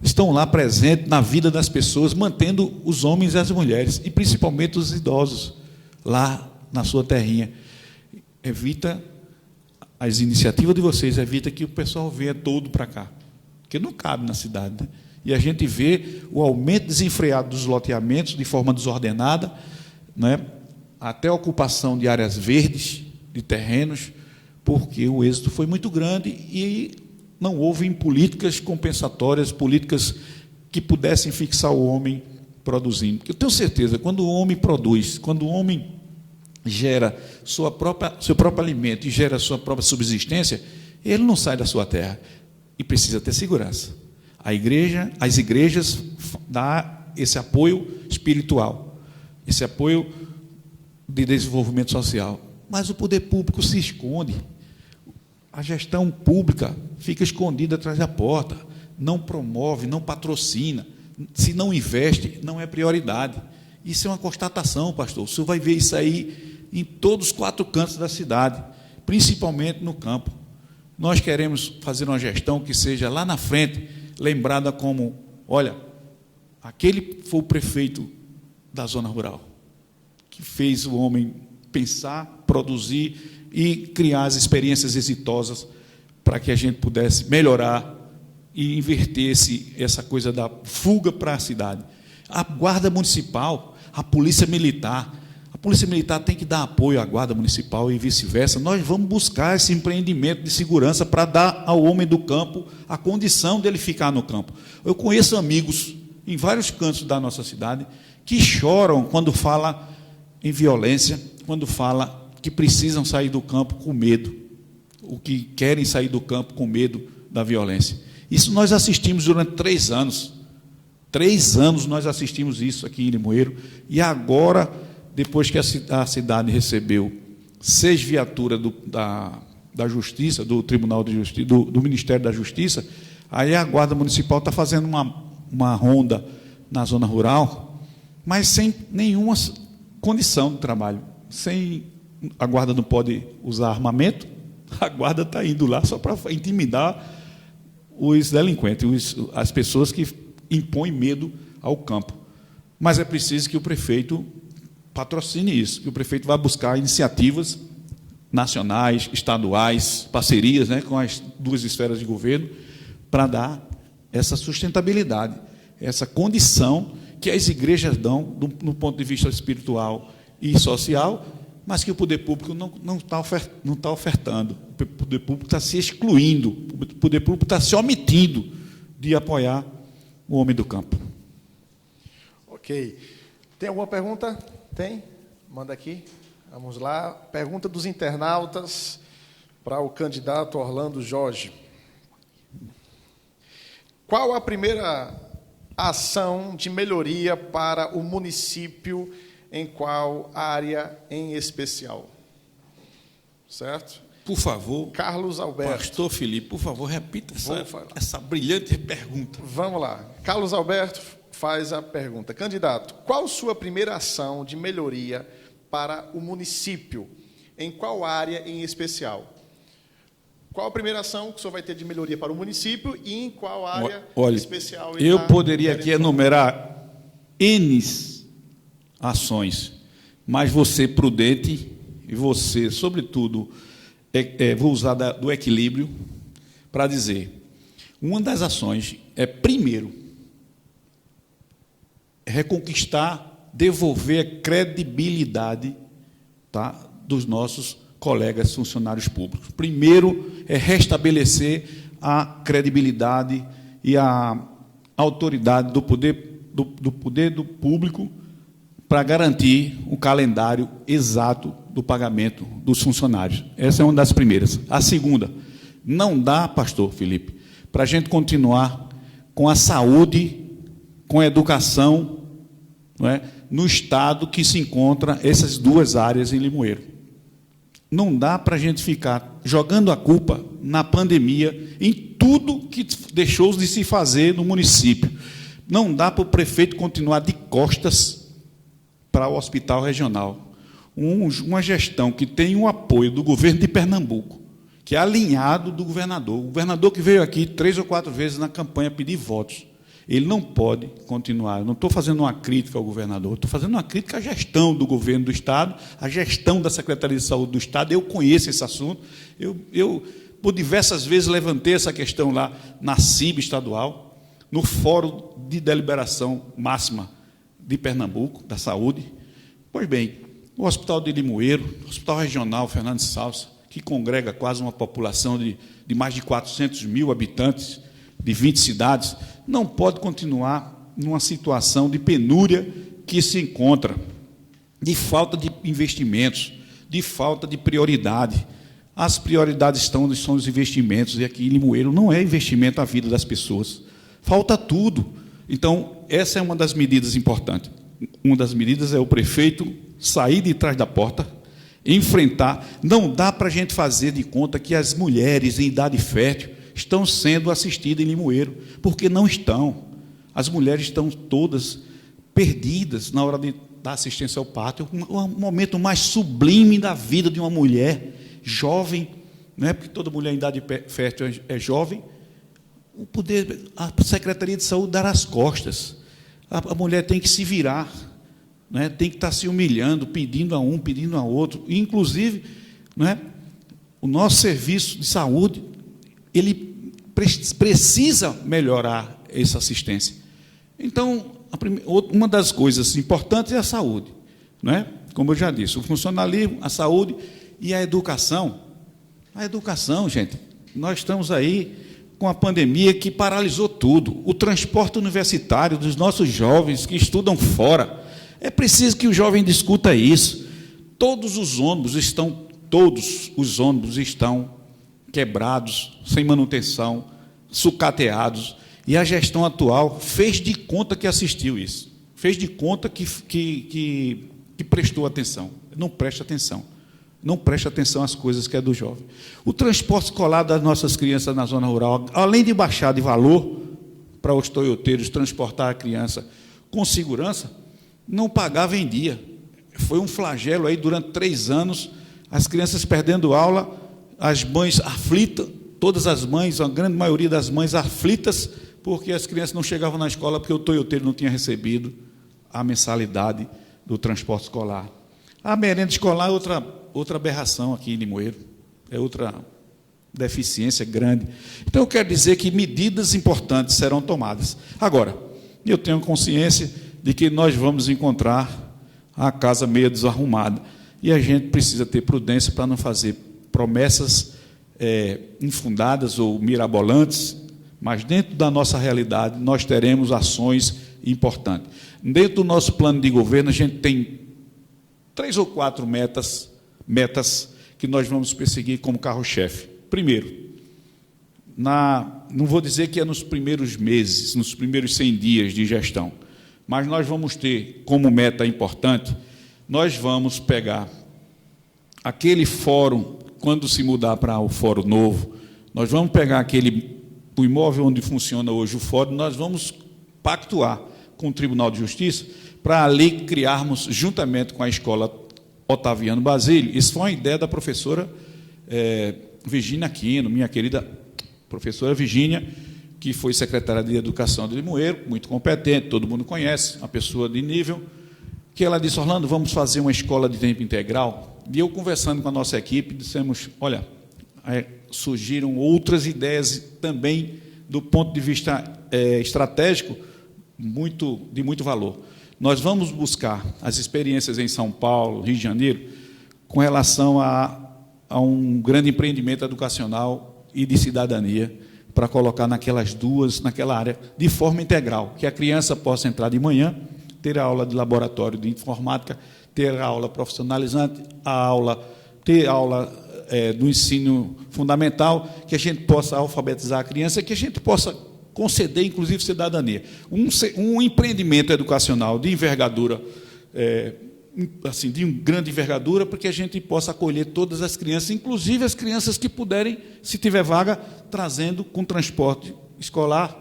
estão lá presentes na vida das pessoas, mantendo os homens e as mulheres, e principalmente os idosos, lá na sua terrinha. Evita, as iniciativas de vocês, evita que o pessoal venha todo para cá, porque não cabe na cidade, né? E a gente vê o aumento desenfreado dos loteamentos de forma desordenada, né? Até a ocupação de áreas verdes, de terrenos, porque o êxito foi muito grande e não houve políticas compensatórias, políticas que pudessem fixar o homem produzindo. Porque eu tenho certeza, quando o homem produz, quando o homem gera seu próprio alimento e gera sua própria subsistência, ele não sai da sua terra e precisa ter segurança. As igrejas dão esse apoio espiritual, esse apoio de desenvolvimento social. Mas o poder público se esconde. A gestão pública fica escondida atrás da porta, não promove, não patrocina. Se não investe, não é prioridade. Isso é uma constatação, pastor. O senhor vai ver isso aí em todos os 4 cantos da cidade, principalmente no campo. Nós queremos fazer uma gestão que seja lá na frente, lembrada como, olha, aquele foi o prefeito da zona rural, que fez o homem pensar, produzir e criar as experiências exitosas para que a gente pudesse melhorar e inverter essa coisa da fuga para a cidade. A Guarda Municipal, a Polícia Militar tem que dar apoio à Guarda Municipal e vice-versa. Nós vamos buscar esse empreendimento de segurança para dar ao homem do campo a condição dele ficar no campo. Eu conheço amigos em vários cantos da nossa cidade que choram quando fala em violência, quando fala que precisam sair do campo com medo, o que querem sair do campo com medo da violência. Isso nós assistimos durante 3 anos. 3 anos nós assistimos isso aqui em Limoeiro, e agora, depois que a cidade recebeu 6 viaturas da Justiça, do Tribunal de Justiça, do Ministério da Justiça, aí a Guarda Municipal está fazendo uma ronda na zona rural, mas sem nenhuma condição de trabalho. A Guarda não pode usar armamento, a Guarda está indo lá só para intimidar os delinquentes, as pessoas que impõem medo ao campo. Mas é preciso que o prefeito patrocine isso, que o prefeito vá buscar iniciativas nacionais, estaduais, parcerias, né, com as 2 esferas de governo, para dar essa sustentabilidade, essa condição que as igrejas dão no ponto de vista espiritual e social, mas que o poder público não está ofertando. O poder público está se excluindo, o poder público está se omitindo de apoiar o homem do campo. Ok. Tem alguma pergunta? Tem? Manda aqui. Vamos lá. Pergunta dos internautas para o candidato Orlando Jorge. Qual a primeira ação de melhoria para o município, em qual área em especial? Certo? Por favor, Carlos Alberto. Pastor Felipe, por favor, repita essa brilhante pergunta. Vamos lá. Carlos Alberto faz a pergunta. Candidato, qual sua primeira ação de melhoria para o município? Em qual área em especial? Qual a primeira ação que o senhor vai ter de melhoria para o município e em qual área especial? Eu poderia aqui enumerar N ações, mas você prudente e você, sobretudo, vou usar do equilíbrio para dizer, uma das ações é, primeiro, reconquistar, devolver a credibilidade, tá, dos nossos colegas funcionários públicos. Primeiro é restabelecer a credibilidade e a autoridade do poder do público para garantir um calendário exato do pagamento dos funcionários. Essa é uma das primeiras. A segunda, não dá, pastor Felipe, para a gente continuar com a saúde, com a educação não é, no estado que se encontra essas duas áreas em Limoeiro. Não dá para a gente ficar jogando a culpa na pandemia em tudo que deixou de se fazer no município. Não dá para o prefeito continuar de costas para o hospital regional. Uma gestão que tem o apoio do governo de Pernambuco, que é alinhado do governador. O governador que veio aqui 3 ou 4 vezes na campanha pedir votos. Ele não pode continuar. Eu não estou fazendo uma crítica ao governador, estou fazendo uma crítica à gestão do governo do Estado, à gestão da Secretaria de Saúde do Estado. Eu conheço esse assunto. Eu por diversas vezes, levantei essa questão lá na CIB estadual, no Fórum de Deliberação Máxima de Pernambuco, da Saúde. Pois bem, o Hospital de Limoeiro, o Hospital Regional Fernando Salsa, que congrega quase uma população de mais de 400 mil habitantes, de 20 cidades, não pode continuar numa situação de penúria que se encontra, de falta de investimentos, de falta de prioridade. As prioridades são os investimentos, e aqui em Limoeiro não é investimento à vida das pessoas. Falta tudo. Então, essa é uma das medidas importantes. Uma das medidas é o prefeito sair de trás da porta, enfrentar. Não dá para a gente fazer de conta que as mulheres em idade fértil estão sendo assistidas em Limoeiro, porque não estão. As mulheres estão todas perdidas na hora de dar assistência ao parto. O momento mais sublime da vida de uma mulher jovem, não é porque toda mulher em idade fértil é jovem, o poder, a Secretaria de Saúde dar as costas. A mulher tem que se virar, não é? Tem que estar se humilhando, pedindo a um, pedindo a outro. E, inclusive, não é? O nosso serviço de saúde, ele precisa melhorar essa assistência. Então, uma das coisas importantes é a saúde, não é? Como eu já disse, o funcionalismo, a saúde e a educação. A educação, gente, nós estamos aí com a pandemia que paralisou tudo. O transporte universitário dos nossos jovens que estudam fora. É preciso que o jovem discuta isso. Todos os ônibus estão quebrados, sem manutenção, sucateados, e a gestão atual fez de conta que assistiu isso, fez de conta que prestou atenção. Não presta atenção. Não presta atenção às coisas que é do jovem. O transporte escolar das nossas crianças na zona rural, além de baixar de valor para os toioteiros transportar a criança com segurança, não pagava em dia. Foi um flagelo aí durante 3 anos, as crianças perdendo aula, as mães aflitas, todas as mães, a grande maioria das mães aflitas, porque as crianças não chegavam na escola porque o toioteiro não tinha recebido a mensalidade do transporte escolar. A merenda escolar é outra aberração aqui em Limoeiro, é outra deficiência grande. Então, eu quero dizer que medidas importantes serão tomadas. Agora, eu tenho consciência de que nós vamos encontrar a casa meio desarrumada, e a gente precisa ter prudência para não fazer promessas infundadas ou mirabolantes, mas dentro da nossa realidade nós teremos ações importantes. Dentro do nosso plano de governo, a gente tem 3 ou 4 metas que nós vamos perseguir como carro-chefe. Primeiro, não vou dizer que é nos primeiros meses, nos primeiros 100 dias de gestão, mas nós vamos ter como meta importante, nós vamos pegar aquele fórum, quando se mudar para o fórum novo, nós vamos pegar o imóvel onde funciona hoje o fórum, nós vamos pactuar com o Tribunal de Justiça para ali criarmos, juntamente com a escola Otaviano Basílio, isso foi uma ideia da professora Virgínia Aquino, minha querida professora Virgínia, que foi secretária de Educação de Limoeiro, muito competente, todo mundo conhece, uma pessoa de nível, que ela disse: Orlando, vamos fazer uma escola de tempo integral. E eu, conversando com a nossa equipe, dissemos: olha, surgiram outras ideias também, do ponto de vista estratégico, de muito valor. Nós vamos buscar as experiências em São Paulo, Rio de Janeiro, com relação a um grande empreendimento educacional e de cidadania, para colocar naquela área, de forma integral, que a criança possa entrar de manhã, ter a aula de laboratório de informática, ter a aula profissionalizante, ter aula do ensino fundamental, que a gente possa alfabetizar a criança, que a gente possa conceder, inclusive, cidadania. Um empreendimento educacional de envergadura, assim, de grande envergadura, para que a gente possa acolher todas as crianças, inclusive as crianças que puderem, se tiver vaga, trazendo com transporte escolar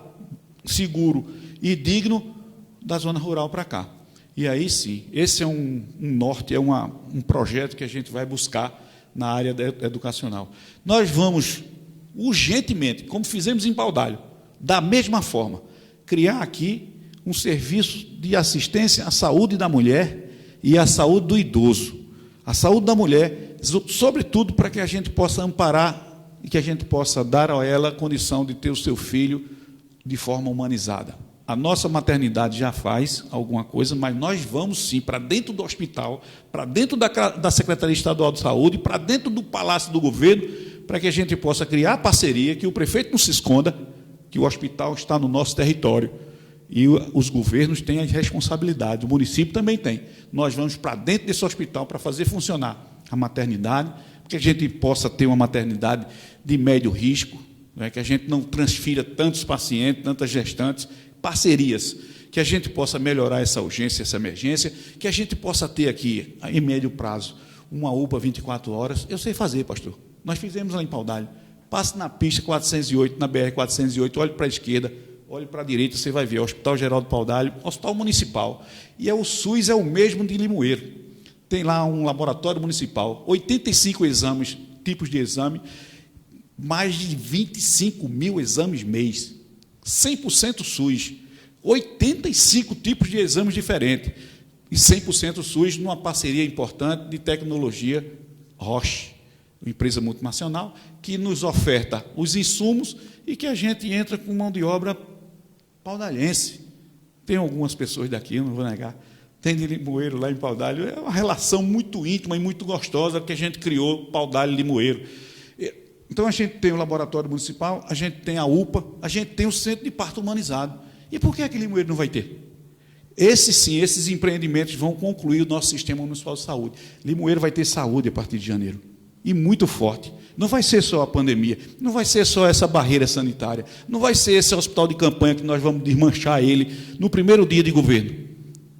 seguro e digno da zona rural para cá. E aí sim, esse é um norte, é um projeto que a gente vai buscar na área educacional. Nós vamos, urgentemente, como fizemos em Paudalho, da mesma forma, criar aqui um serviço de assistência à saúde da mulher e à saúde do idoso. A saúde da mulher, sobretudo para que a gente possa amparar e que a gente possa dar a ela a condição de ter o seu filho de forma humanizada. A nossa maternidade já faz alguma coisa, mas nós vamos sim para dentro do hospital, para dentro da Secretaria Estadual de Saúde, para dentro do Palácio do Governo, para que a gente possa criar parceria, que o prefeito não se esconda, que o hospital está no nosso território. E os governos têm a responsabilidade, o município também tem. Nós vamos para dentro desse hospital para fazer funcionar a maternidade, para que a gente possa ter uma maternidade de médio risco, né, que a gente não transfira tantos pacientes, tantas gestantes, parcerias, que a gente possa melhorar essa urgência, essa emergência, que a gente possa ter aqui, em médio prazo, uma UPA 24 horas. Eu sei fazer, pastor. Nós fizemos lá em Paudalho. Passe na pista 408, na BR-408, olhe para a esquerda, olhe para a direita, você vai ver, Hospital Geral do Paudalho, Hospital Municipal. E o SUS é o mesmo de Limoeiro. Tem lá um laboratório municipal, 85 exames, tipos de exame, mais de 25 mil exames mês. 100% SUS, 85 tipos de exames diferentes, e 100% SUS numa parceria importante de tecnologia Roche, uma empresa multinacional, que nos oferta os insumos e que a gente entra com mão de obra paudalhense. Tem algumas pessoas daqui, não vou negar, tem de Limoeiro lá em Paudalho, é uma relação muito íntima e muito gostosa que a gente criou, Paudalho e Limoeiro. Então, a gente tem o laboratório municipal, a gente tem a UPA, a gente tem o centro de parto humanizado. E por que Limoeiro não vai ter? Esses empreendimentos vão concluir o nosso sistema municipal de saúde. Limoeiro vai ter saúde a partir de janeiro. E muito forte. Não vai ser só a pandemia, não vai ser só essa barreira sanitária, não vai ser esse hospital de campanha que nós vamos desmanchar ele no primeiro dia de governo.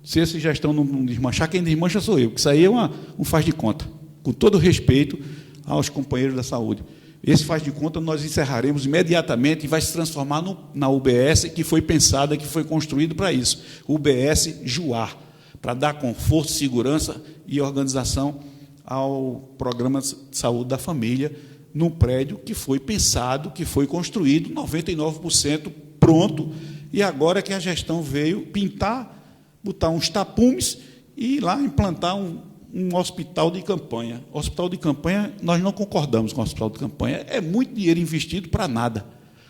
Se essa gestão não desmanchar, quem desmancha sou eu, que isso aí é um faz de conta. Com todo respeito aos companheiros da saúde. Esse faz de conta nós encerraremos imediatamente e vai se transformar na UBS que foi pensada, que foi construído para isso. UBS Juar, para dar conforto, segurança e organização ao programa de saúde da família, num prédio que foi pensado, que foi construído, 99% pronto, e agora que a gestão veio pintar, botar uns tapumes e ir lá implantar um hospital de campanha. Hospital de campanha, nós não concordamos com o hospital de campanha, é muito dinheiro investido para nada.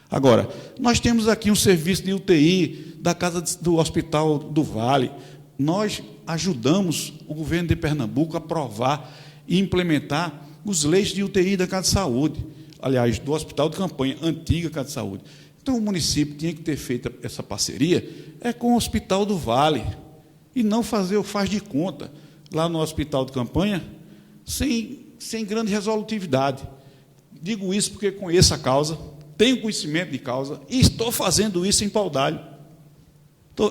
Agora, nós temos aqui um serviço de UTI da casa do Hospital do Vale, nós ajudamos o governo de Pernambuco a aprovar e implementar os leitos de UTI da Casa de Saúde, aliás, do Hospital de Campanha, antiga Casa de Saúde. Então, o município tinha que ter feito essa parceria com o Hospital do Vale, e não fazer o faz de conta lá no Hospital de Campanha, sem grande resolutividade. Digo isso porque conheço a causa, tenho conhecimento de causa, e estou fazendo isso em Paudalho.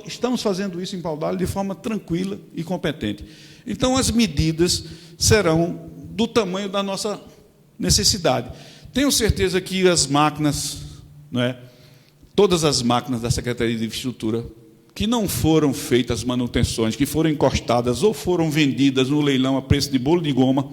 Estamos fazendo isso em Paudalho de forma tranquila e competente. Então, as medidas serão do tamanho da nossa necessidade. Tenho certeza que as máquinas, todas as máquinas da Secretaria de Infraestrutura, que não foram feitas manutenções, que foram encostadas ou foram vendidas no leilão a preço de bolo de goma,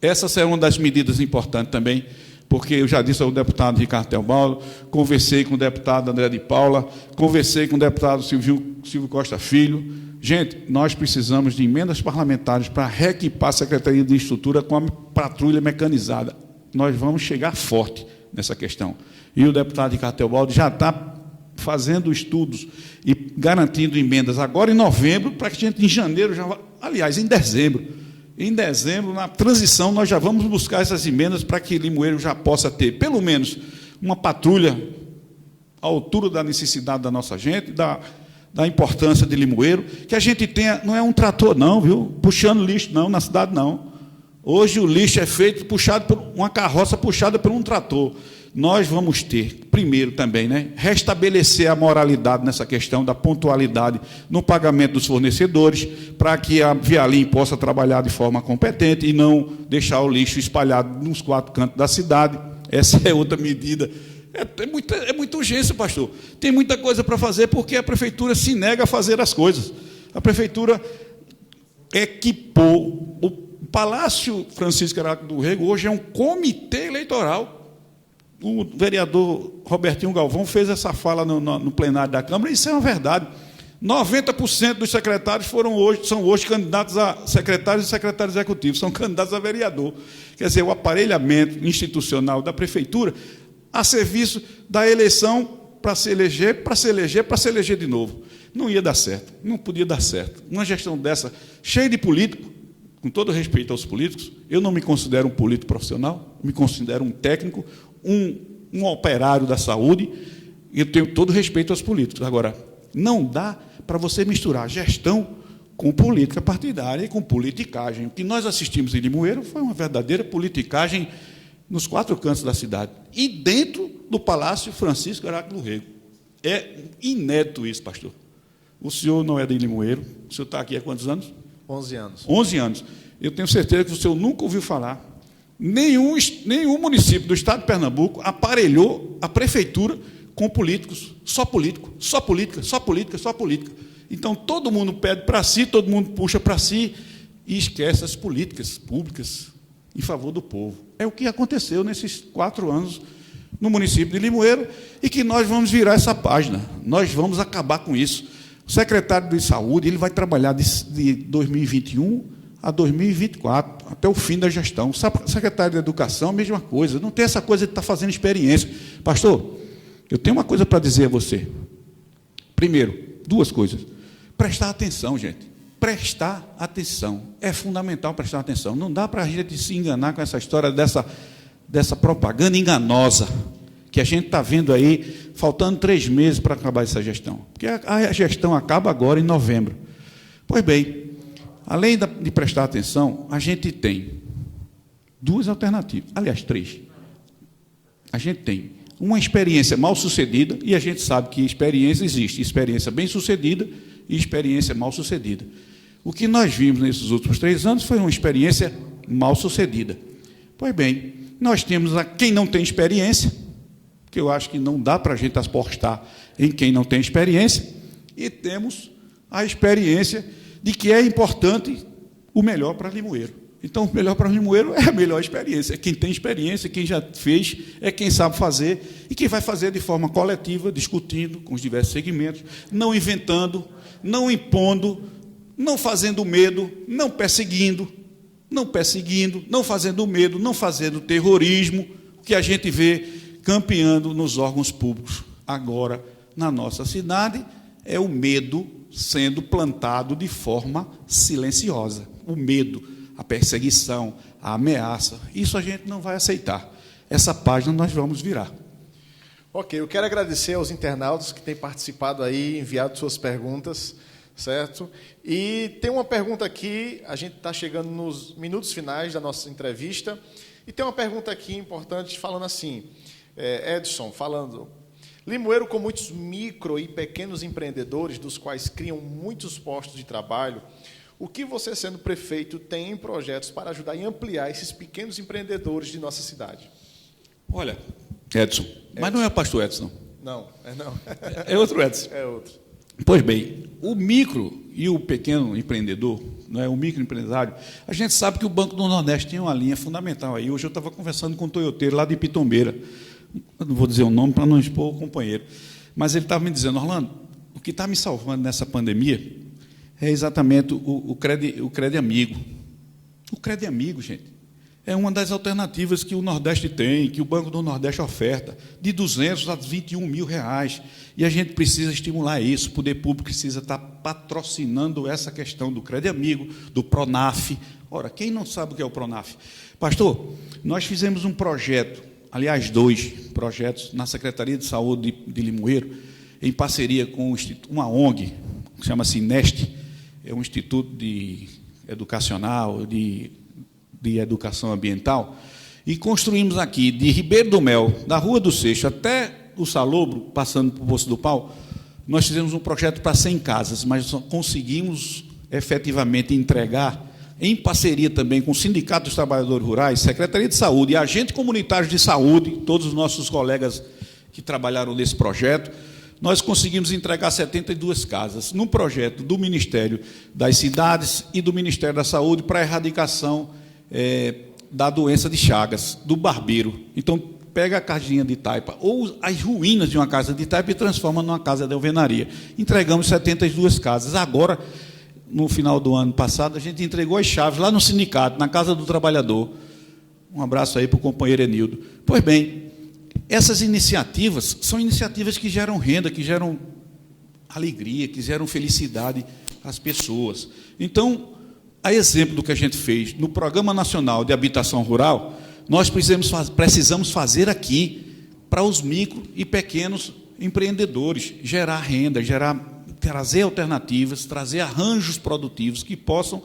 essa será uma das medidas importantes também, porque eu já disse ao deputado Ricardo Teobaldo, conversei com o deputado André de Paula, conversei com o deputado Silvio Costa Filho. Gente, nós precisamos de emendas parlamentares para reequipar a Secretaria de Infraestrutura com a patrulha mecanizada. Nós vamos chegar forte nessa questão. E o deputado Ricardo Teobaldo já está fazendo estudos e garantindo emendas agora em novembro, para que a gente, em janeiro, aliás, em dezembro, na transição, nós já vamos buscar essas emendas para que Limoeiro já possa ter, pelo menos, uma patrulha à altura da necessidade da nossa gente, da importância de Limoeiro, que a gente tenha, não é um trator não, viu? Puxando lixo não, na cidade não. Hoje o lixo é feito, puxado por uma carroça puxada por um trator. Nós vamos ter, primeiro também, né, restabelecer a moralidade nessa questão da pontualidade no pagamento dos fornecedores, para que a Vialim possa trabalhar de forma competente e não deixar o lixo espalhado nos 4 cantos da cidade. Essa é outra medida. É muita urgência, pastor. Tem muita coisa para fazer, porque a prefeitura se nega a fazer as coisas. A prefeitura equipou. O Palácio Francisco Heráclito do Rego hoje é um comitê eleitoral. O vereador Robertinho Galvão fez essa fala no plenário da Câmara, e isso é uma verdade. 90% dos secretários são hoje candidatos a secretários e secretários executivos, são candidatos a vereador. Quer dizer, o aparelhamento institucional da prefeitura a serviço da eleição para se eleger de novo. Não ia dar certo, não podia dar certo. Uma gestão dessa, cheia de político, com todo respeito aos políticos, eu não me considero um político profissional, me considero um técnico, um operário da saúde, e eu tenho todo respeito aos políticos. Agora, não dá para você misturar gestão com política partidária e com politicagem. O que nós assistimos em Limoeiro foi uma verdadeira politicagem nos 4 cantos da cidade e dentro do Palácio Francisco Heráclito do Rego. É inédito isso, pastor. O senhor não é de Limoeiro, o senhor está aqui há quantos anos? 11 anos. 11 anos. Eu tenho certeza que o senhor nunca ouviu falar. Nenhum município do estado de Pernambuco aparelhou a prefeitura com políticos, só político, só política, só política, só política. Então, todo mundo pede para si, todo mundo puxa para si e esquece as políticas públicas em favor do povo. É o que aconteceu nesses 4 anos no município de Limoeiro e que nós vamos virar essa página, nós vamos acabar com isso. O secretário de Saúde ele vai trabalhar de 2021 a 2024, até o fim da gestão. O secretário de Educação, a mesma coisa. Não tem essa coisa de estar fazendo experiência. Pastor, eu tenho uma coisa para dizer a você. Primeiro, 2 coisas. Prestar atenção, gente. Prestar atenção. É fundamental prestar atenção. Não dá para a gente se enganar com essa história dessa propaganda enganosa que a gente está vendo aí, faltando 3 meses para acabar essa gestão. Porque a gestão acaba agora em novembro. Pois bem, além de prestar atenção, a gente tem 2 alternativas, aliás, 3. A gente tem uma experiência mal sucedida, e a gente sabe que experiência existe, experiência bem sucedida e experiência mal sucedida. O que nós vimos nesses últimos 3 anos foi uma experiência mal sucedida. Pois bem, nós temos quem não tem experiência, que eu acho que não dá para a gente apostar em quem não tem experiência, e temos a experiência de que é importante o melhor para Limoeiro. Então, o melhor para Limoeiro é a melhor experiência. É quem tem experiência, quem já fez, é quem sabe fazer, e quem vai fazer de forma coletiva, discutindo com os diversos segmentos, não inventando, não impondo, não fazendo medo, não perseguindo, não fazendo medo, não fazendo terrorismo, que a gente vê campeando nos órgãos públicos. Agora, na nossa cidade, é o medo sendo plantado de forma silenciosa. O medo, a perseguição, a ameaça, isso a gente não vai aceitar. Essa página nós vamos virar. Ok, eu quero agradecer aos internautas que têm participado aí, enviado suas perguntas, certo? E tem uma pergunta aqui, a gente está chegando nos minutos finais da nossa entrevista, e tem uma pergunta aqui importante, falando assim, Edson, falando... Limoeiro, com muitos micro e pequenos empreendedores, dos quais criam muitos postos de trabalho, o que você, sendo prefeito, tem em projetos para ajudar e ampliar esses pequenos empreendedores de nossa cidade? Olha, Edson, mas não é o pastor Edson. Não. É outro Edson. É outro. Pois bem, o micro e o pequeno empreendedor, não é, o microempresário, a gente sabe que o Banco do Nordeste tem uma linha fundamental aí. Hoje eu estava conversando com um toyoteiro lá de Pitombeira. Eu não vou dizer o nome para não expor o companheiro, mas ele estava me dizendo, Orlando, o que está me salvando nessa pandemia é exatamente o Crédito Amigo. O Crédito Amigo, gente, é uma das alternativas que o Nordeste tem, que o Banco do Nordeste oferta, de 200 a 21 mil reais. E a gente precisa estimular isso, o poder público precisa estar patrocinando essa questão do Crédito Amigo, do Pronaf. Ora, quem não sabe o que é o Pronaf? Pastor, nós fizemos um projeto, aliás, 2 projetos na Secretaria de Saúde de Limoeiro, em parceria com uma ONG, que chama-se INEST, é um instituto educacional, de de Educação Ambiental, e construímos aqui, de Ribeiro do Mel, da Rua do Seixo até o Salobro, passando por Poço do Pau, nós fizemos um projeto para 100 casas, mas só conseguimos efetivamente entregar, em parceria também com o Sindicato dos Trabalhadores Rurais, Secretaria de Saúde e agentes comunitários de saúde, todos os nossos colegas que trabalharam nesse projeto, nós conseguimos entregar 72 casas, num projeto do Ministério das Cidades e do Ministério da Saúde para a erradicação da doença de Chagas, do barbeiro. Então, pega a casinha de taipa, ou as ruínas de uma casa de taipa e transforma numa casa de alvenaria. Entregamos 72 casas. Agora, no final do ano passado, a gente entregou as chaves lá no sindicato, na Casa do Trabalhador. Um abraço aí para o companheiro Enildo. Pois bem, essas iniciativas são iniciativas que geram renda, que geram alegria, que geram felicidade às pessoas. Então, a exemplo do que a gente fez no Programa Nacional de Habitação Rural, nós precisamos fazer aqui para os micro e pequenos empreendedores, gerar renda, trazer alternativas, trazer arranjos produtivos que possam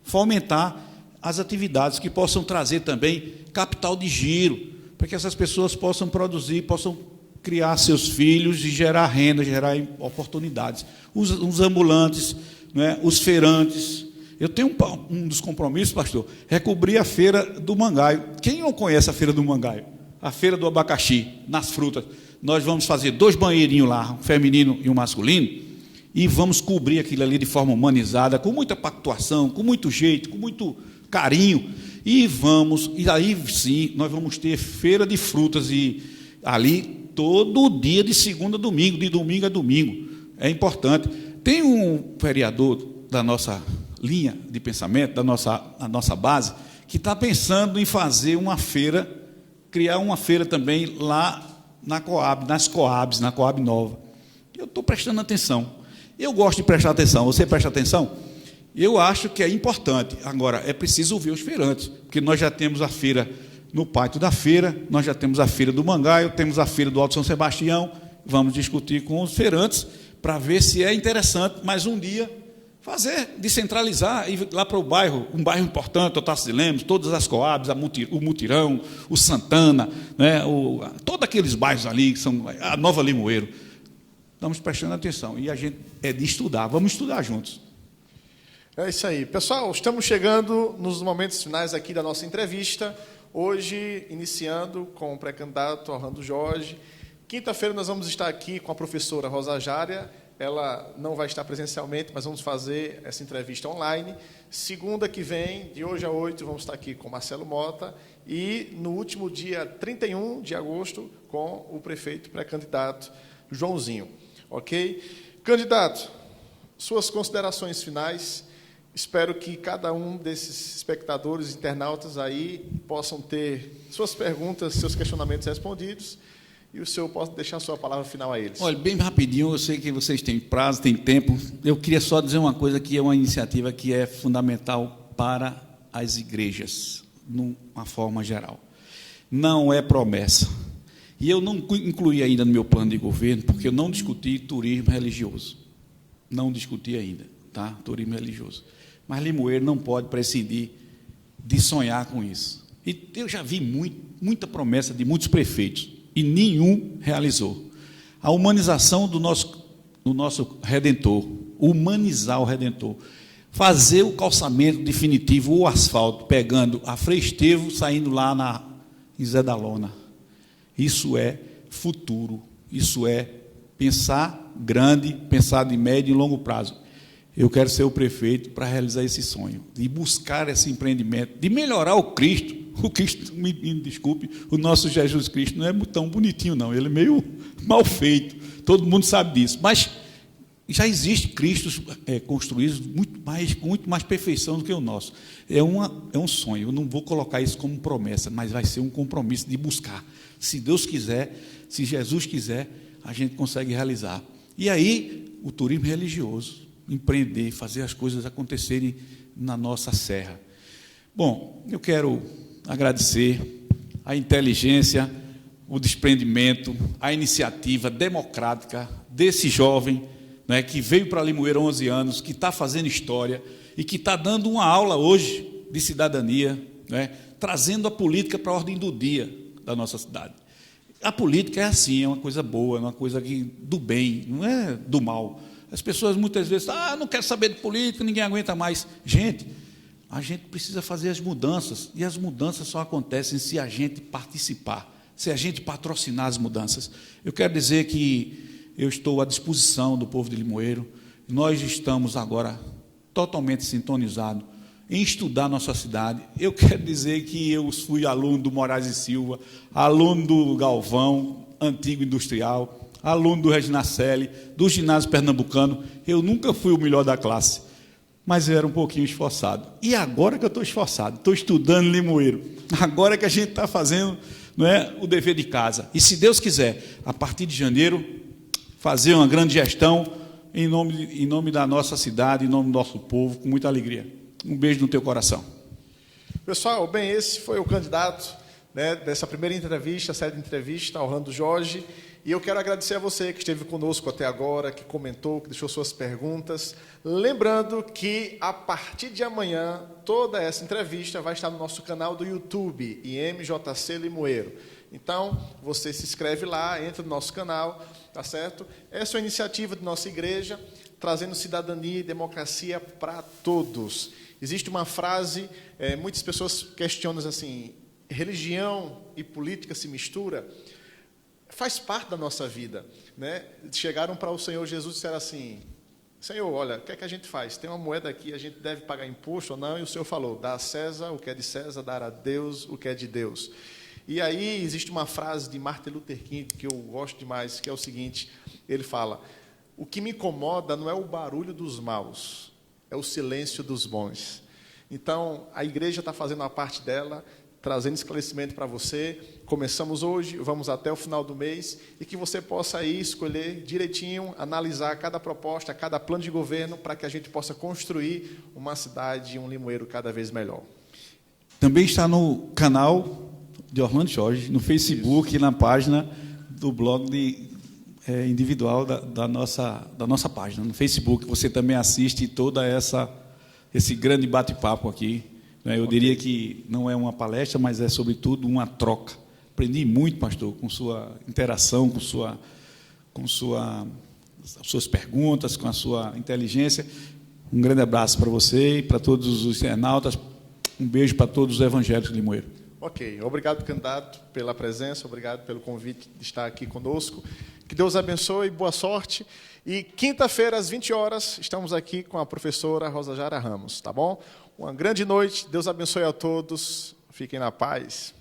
fomentar as atividades, que possam trazer também capital de giro, para que essas pessoas possam produzir, possam criar seus filhos e gerar renda, gerar oportunidades. Os ambulantes, né, os feirantes. Eu tenho um dos compromissos, pastor, é cobrir a feira do Mangaio. Quem não conhece a feira do Mangaio? A feira do abacaxi, nas frutas. Nós vamos fazer 2 banheirinhos lá, um feminino e um masculino, e vamos cobrir aquilo ali de forma humanizada, com muita pactuação, com muito jeito, com muito carinho, e aí sim, nós vamos ter feira de frutas e ali todo dia, de segunda a domingo, de domingo a domingo. É importante. Tem um vereador da nossa linha de pensamento, da nossa base, que está pensando em fazer uma feira, criar uma feira também lá na Coab, nas Coabs, na Coab Nova. Eu estou prestando atenção. Eu gosto de prestar atenção. Você presta atenção? Eu acho que é importante. Agora, é preciso ouvir os feirantes, porque nós já temos a feira no pátio da feira, nós já temos a feira do Mangaio, temos a feira do Alto São Sebastião, vamos discutir com os feirantes para ver se é interessante, mais um dia, descentralizar, ir lá para o bairro, um bairro importante, Otávio de Lemos, todas as Coabs, o Mutirão, o Santana, né, todos aqueles bairros ali, que são a Nova Limoeiro. Estamos prestando atenção, e a gente é de estudar, vamos estudar juntos. É isso aí. Pessoal, estamos chegando nos momentos finais aqui da nossa entrevista, hoje iniciando com o pré-candidato Orlando Jorge. Quinta-feira nós vamos estar aqui com a professora Rosa Jária. Ela não vai estar presencialmente, mas vamos fazer essa entrevista online. Segunda que vem, de hoje a 8, vamos estar aqui com Marcelo Mota. E no último dia 31 de agosto, com o prefeito pré-candidato Joãozinho. Ok? Candidato, suas considerações finais. Espero que cada um desses espectadores, internautas aí, possam ter suas perguntas, seus questionamentos respondidos. E o senhor pode deixar a sua palavra final a eles. Olha, bem rapidinho, eu sei que vocês têm prazo, têm tempo. Eu queria só dizer uma coisa, que é uma iniciativa que é fundamental para as igrejas, numa forma geral. Não é promessa. E eu não incluí ainda no meu plano de governo, porque eu não discuti turismo religioso. Não discuti ainda, tá? Turismo religioso. Mas Limoeiro não pode prescindir de sonhar com isso. E eu já vi muita promessa de muitos prefeitos, e nenhum realizou. A humanização do nosso Redentor, humanizar o Redentor, fazer o calçamento definitivo, o asfalto, pegando a Frei Estevão, saindo lá em Zé da Lona. Isso é futuro, isso é pensar grande, pensar de médio e longo prazo. Eu quero ser o prefeito para realizar esse sonho, de buscar esse empreendimento, de melhorar o Cristo. O Cristo, me desculpe, o nosso Jesus Cristo não é tão bonitinho, não. Ele é meio mal feito, todo mundo sabe disso. Mas já existe Cristos construídos com muito mais perfeição do que o nosso. É um sonho. Eu não vou colocar isso como promessa, mas vai ser um compromisso de buscar. Se Deus quiser, se Jesus quiser, a gente consegue realizar. E aí, o turismo religioso, empreender, fazer as coisas acontecerem na nossa serra. Bom, eu quero agradecer a inteligência, o desprendimento, a iniciativa democrática desse jovem, né, que veio para Limoeiro há 11 anos, que está fazendo história e que está dando uma aula hoje de cidadania, né, trazendo a política para a ordem do dia da nossa cidade. A política é assim, é uma coisa boa, é uma coisa do bem, não é do mal. As pessoas muitas vezes, não quero saber de política, ninguém aguenta mais. Gente, a gente precisa fazer as mudanças, e as mudanças só acontecem se a gente participar, se a gente patrocinar as mudanças. Eu quero dizer que eu estou à disposição do povo de Limoeiro. Nós estamos agora totalmente sintonizados em estudar nossa cidade. Eu quero dizer que eu fui aluno do Moraes e Silva, aluno do Galvão, antigo industrial, aluno do Reginacelli, do ginásio pernambucano. Eu nunca fui o melhor da classe, mas eu era um pouquinho esforçado. E agora que eu estou esforçado, estou estudando Limoeiro, agora que a gente está fazendo, não é, o dever de casa. E se Deus quiser, a partir de janeiro, fazer uma grande gestão em nome da nossa cidade, em nome do nosso povo, com muita alegria. Um beijo no teu coração. Pessoal, bem, esse foi o candidato, né, dessa primeira entrevista, série de entrevista, Orlando Jorge. E eu quero agradecer a você que esteve conosco até agora, que comentou, que deixou suas perguntas. Lembrando que, a partir de amanhã, toda essa entrevista vai estar no nosso canal do YouTube, IMJC Limoeiro. Então, você se inscreve lá, entra no nosso canal, tá certo? Essa é uma iniciativa de nossa igreja, trazendo cidadania e democracia para todos. Existe uma frase, muitas pessoas questionam assim, religião e política se mistura? Faz parte da nossa vida, né? Chegaram para o Senhor Jesus e disseram assim, Senhor, olha, o que é que a gente faz? Tem uma moeda aqui, a gente deve pagar imposto ou não? E o Senhor falou, dá a César o que é de César, dar a Deus o que é de Deus. E aí existe uma frase de Martin Luther King, que eu gosto demais, que é o seguinte, ele fala, o que me incomoda não é o barulho dos maus, é o silêncio dos bons. Então, a igreja está fazendo a parte dela, trazendo esclarecimento para você. Começamos hoje, vamos até o final do mês, e que você possa aí escolher direitinho, analisar cada proposta, cada plano de governo, para que a gente possa construir uma cidade, um Limoeiro cada vez melhor. Também está no canal de Orlando Jorge, no Facebook, isso, e na página do blog individual da nossa página, no Facebook. Você também assiste toda esse grande bate-papo aqui. Eu diria que não é uma palestra, mas é, sobretudo, uma troca. Aprendi muito, pastor, com sua interação, com suas perguntas, com a sua inteligência. Um grande abraço para você e para todos os internautas. Um beijo para todos os evangélicos de Limoeiro. Ok. Obrigado, candidato, pela presença. Obrigado pelo convite de estar aqui conosco. Que Deus abençoe, boa sorte. E quinta-feira, às 20 horas, estamos aqui com a professora Rosa Jara Ramos, tá bom? Uma grande noite, Deus abençoe a todos, fiquem na paz.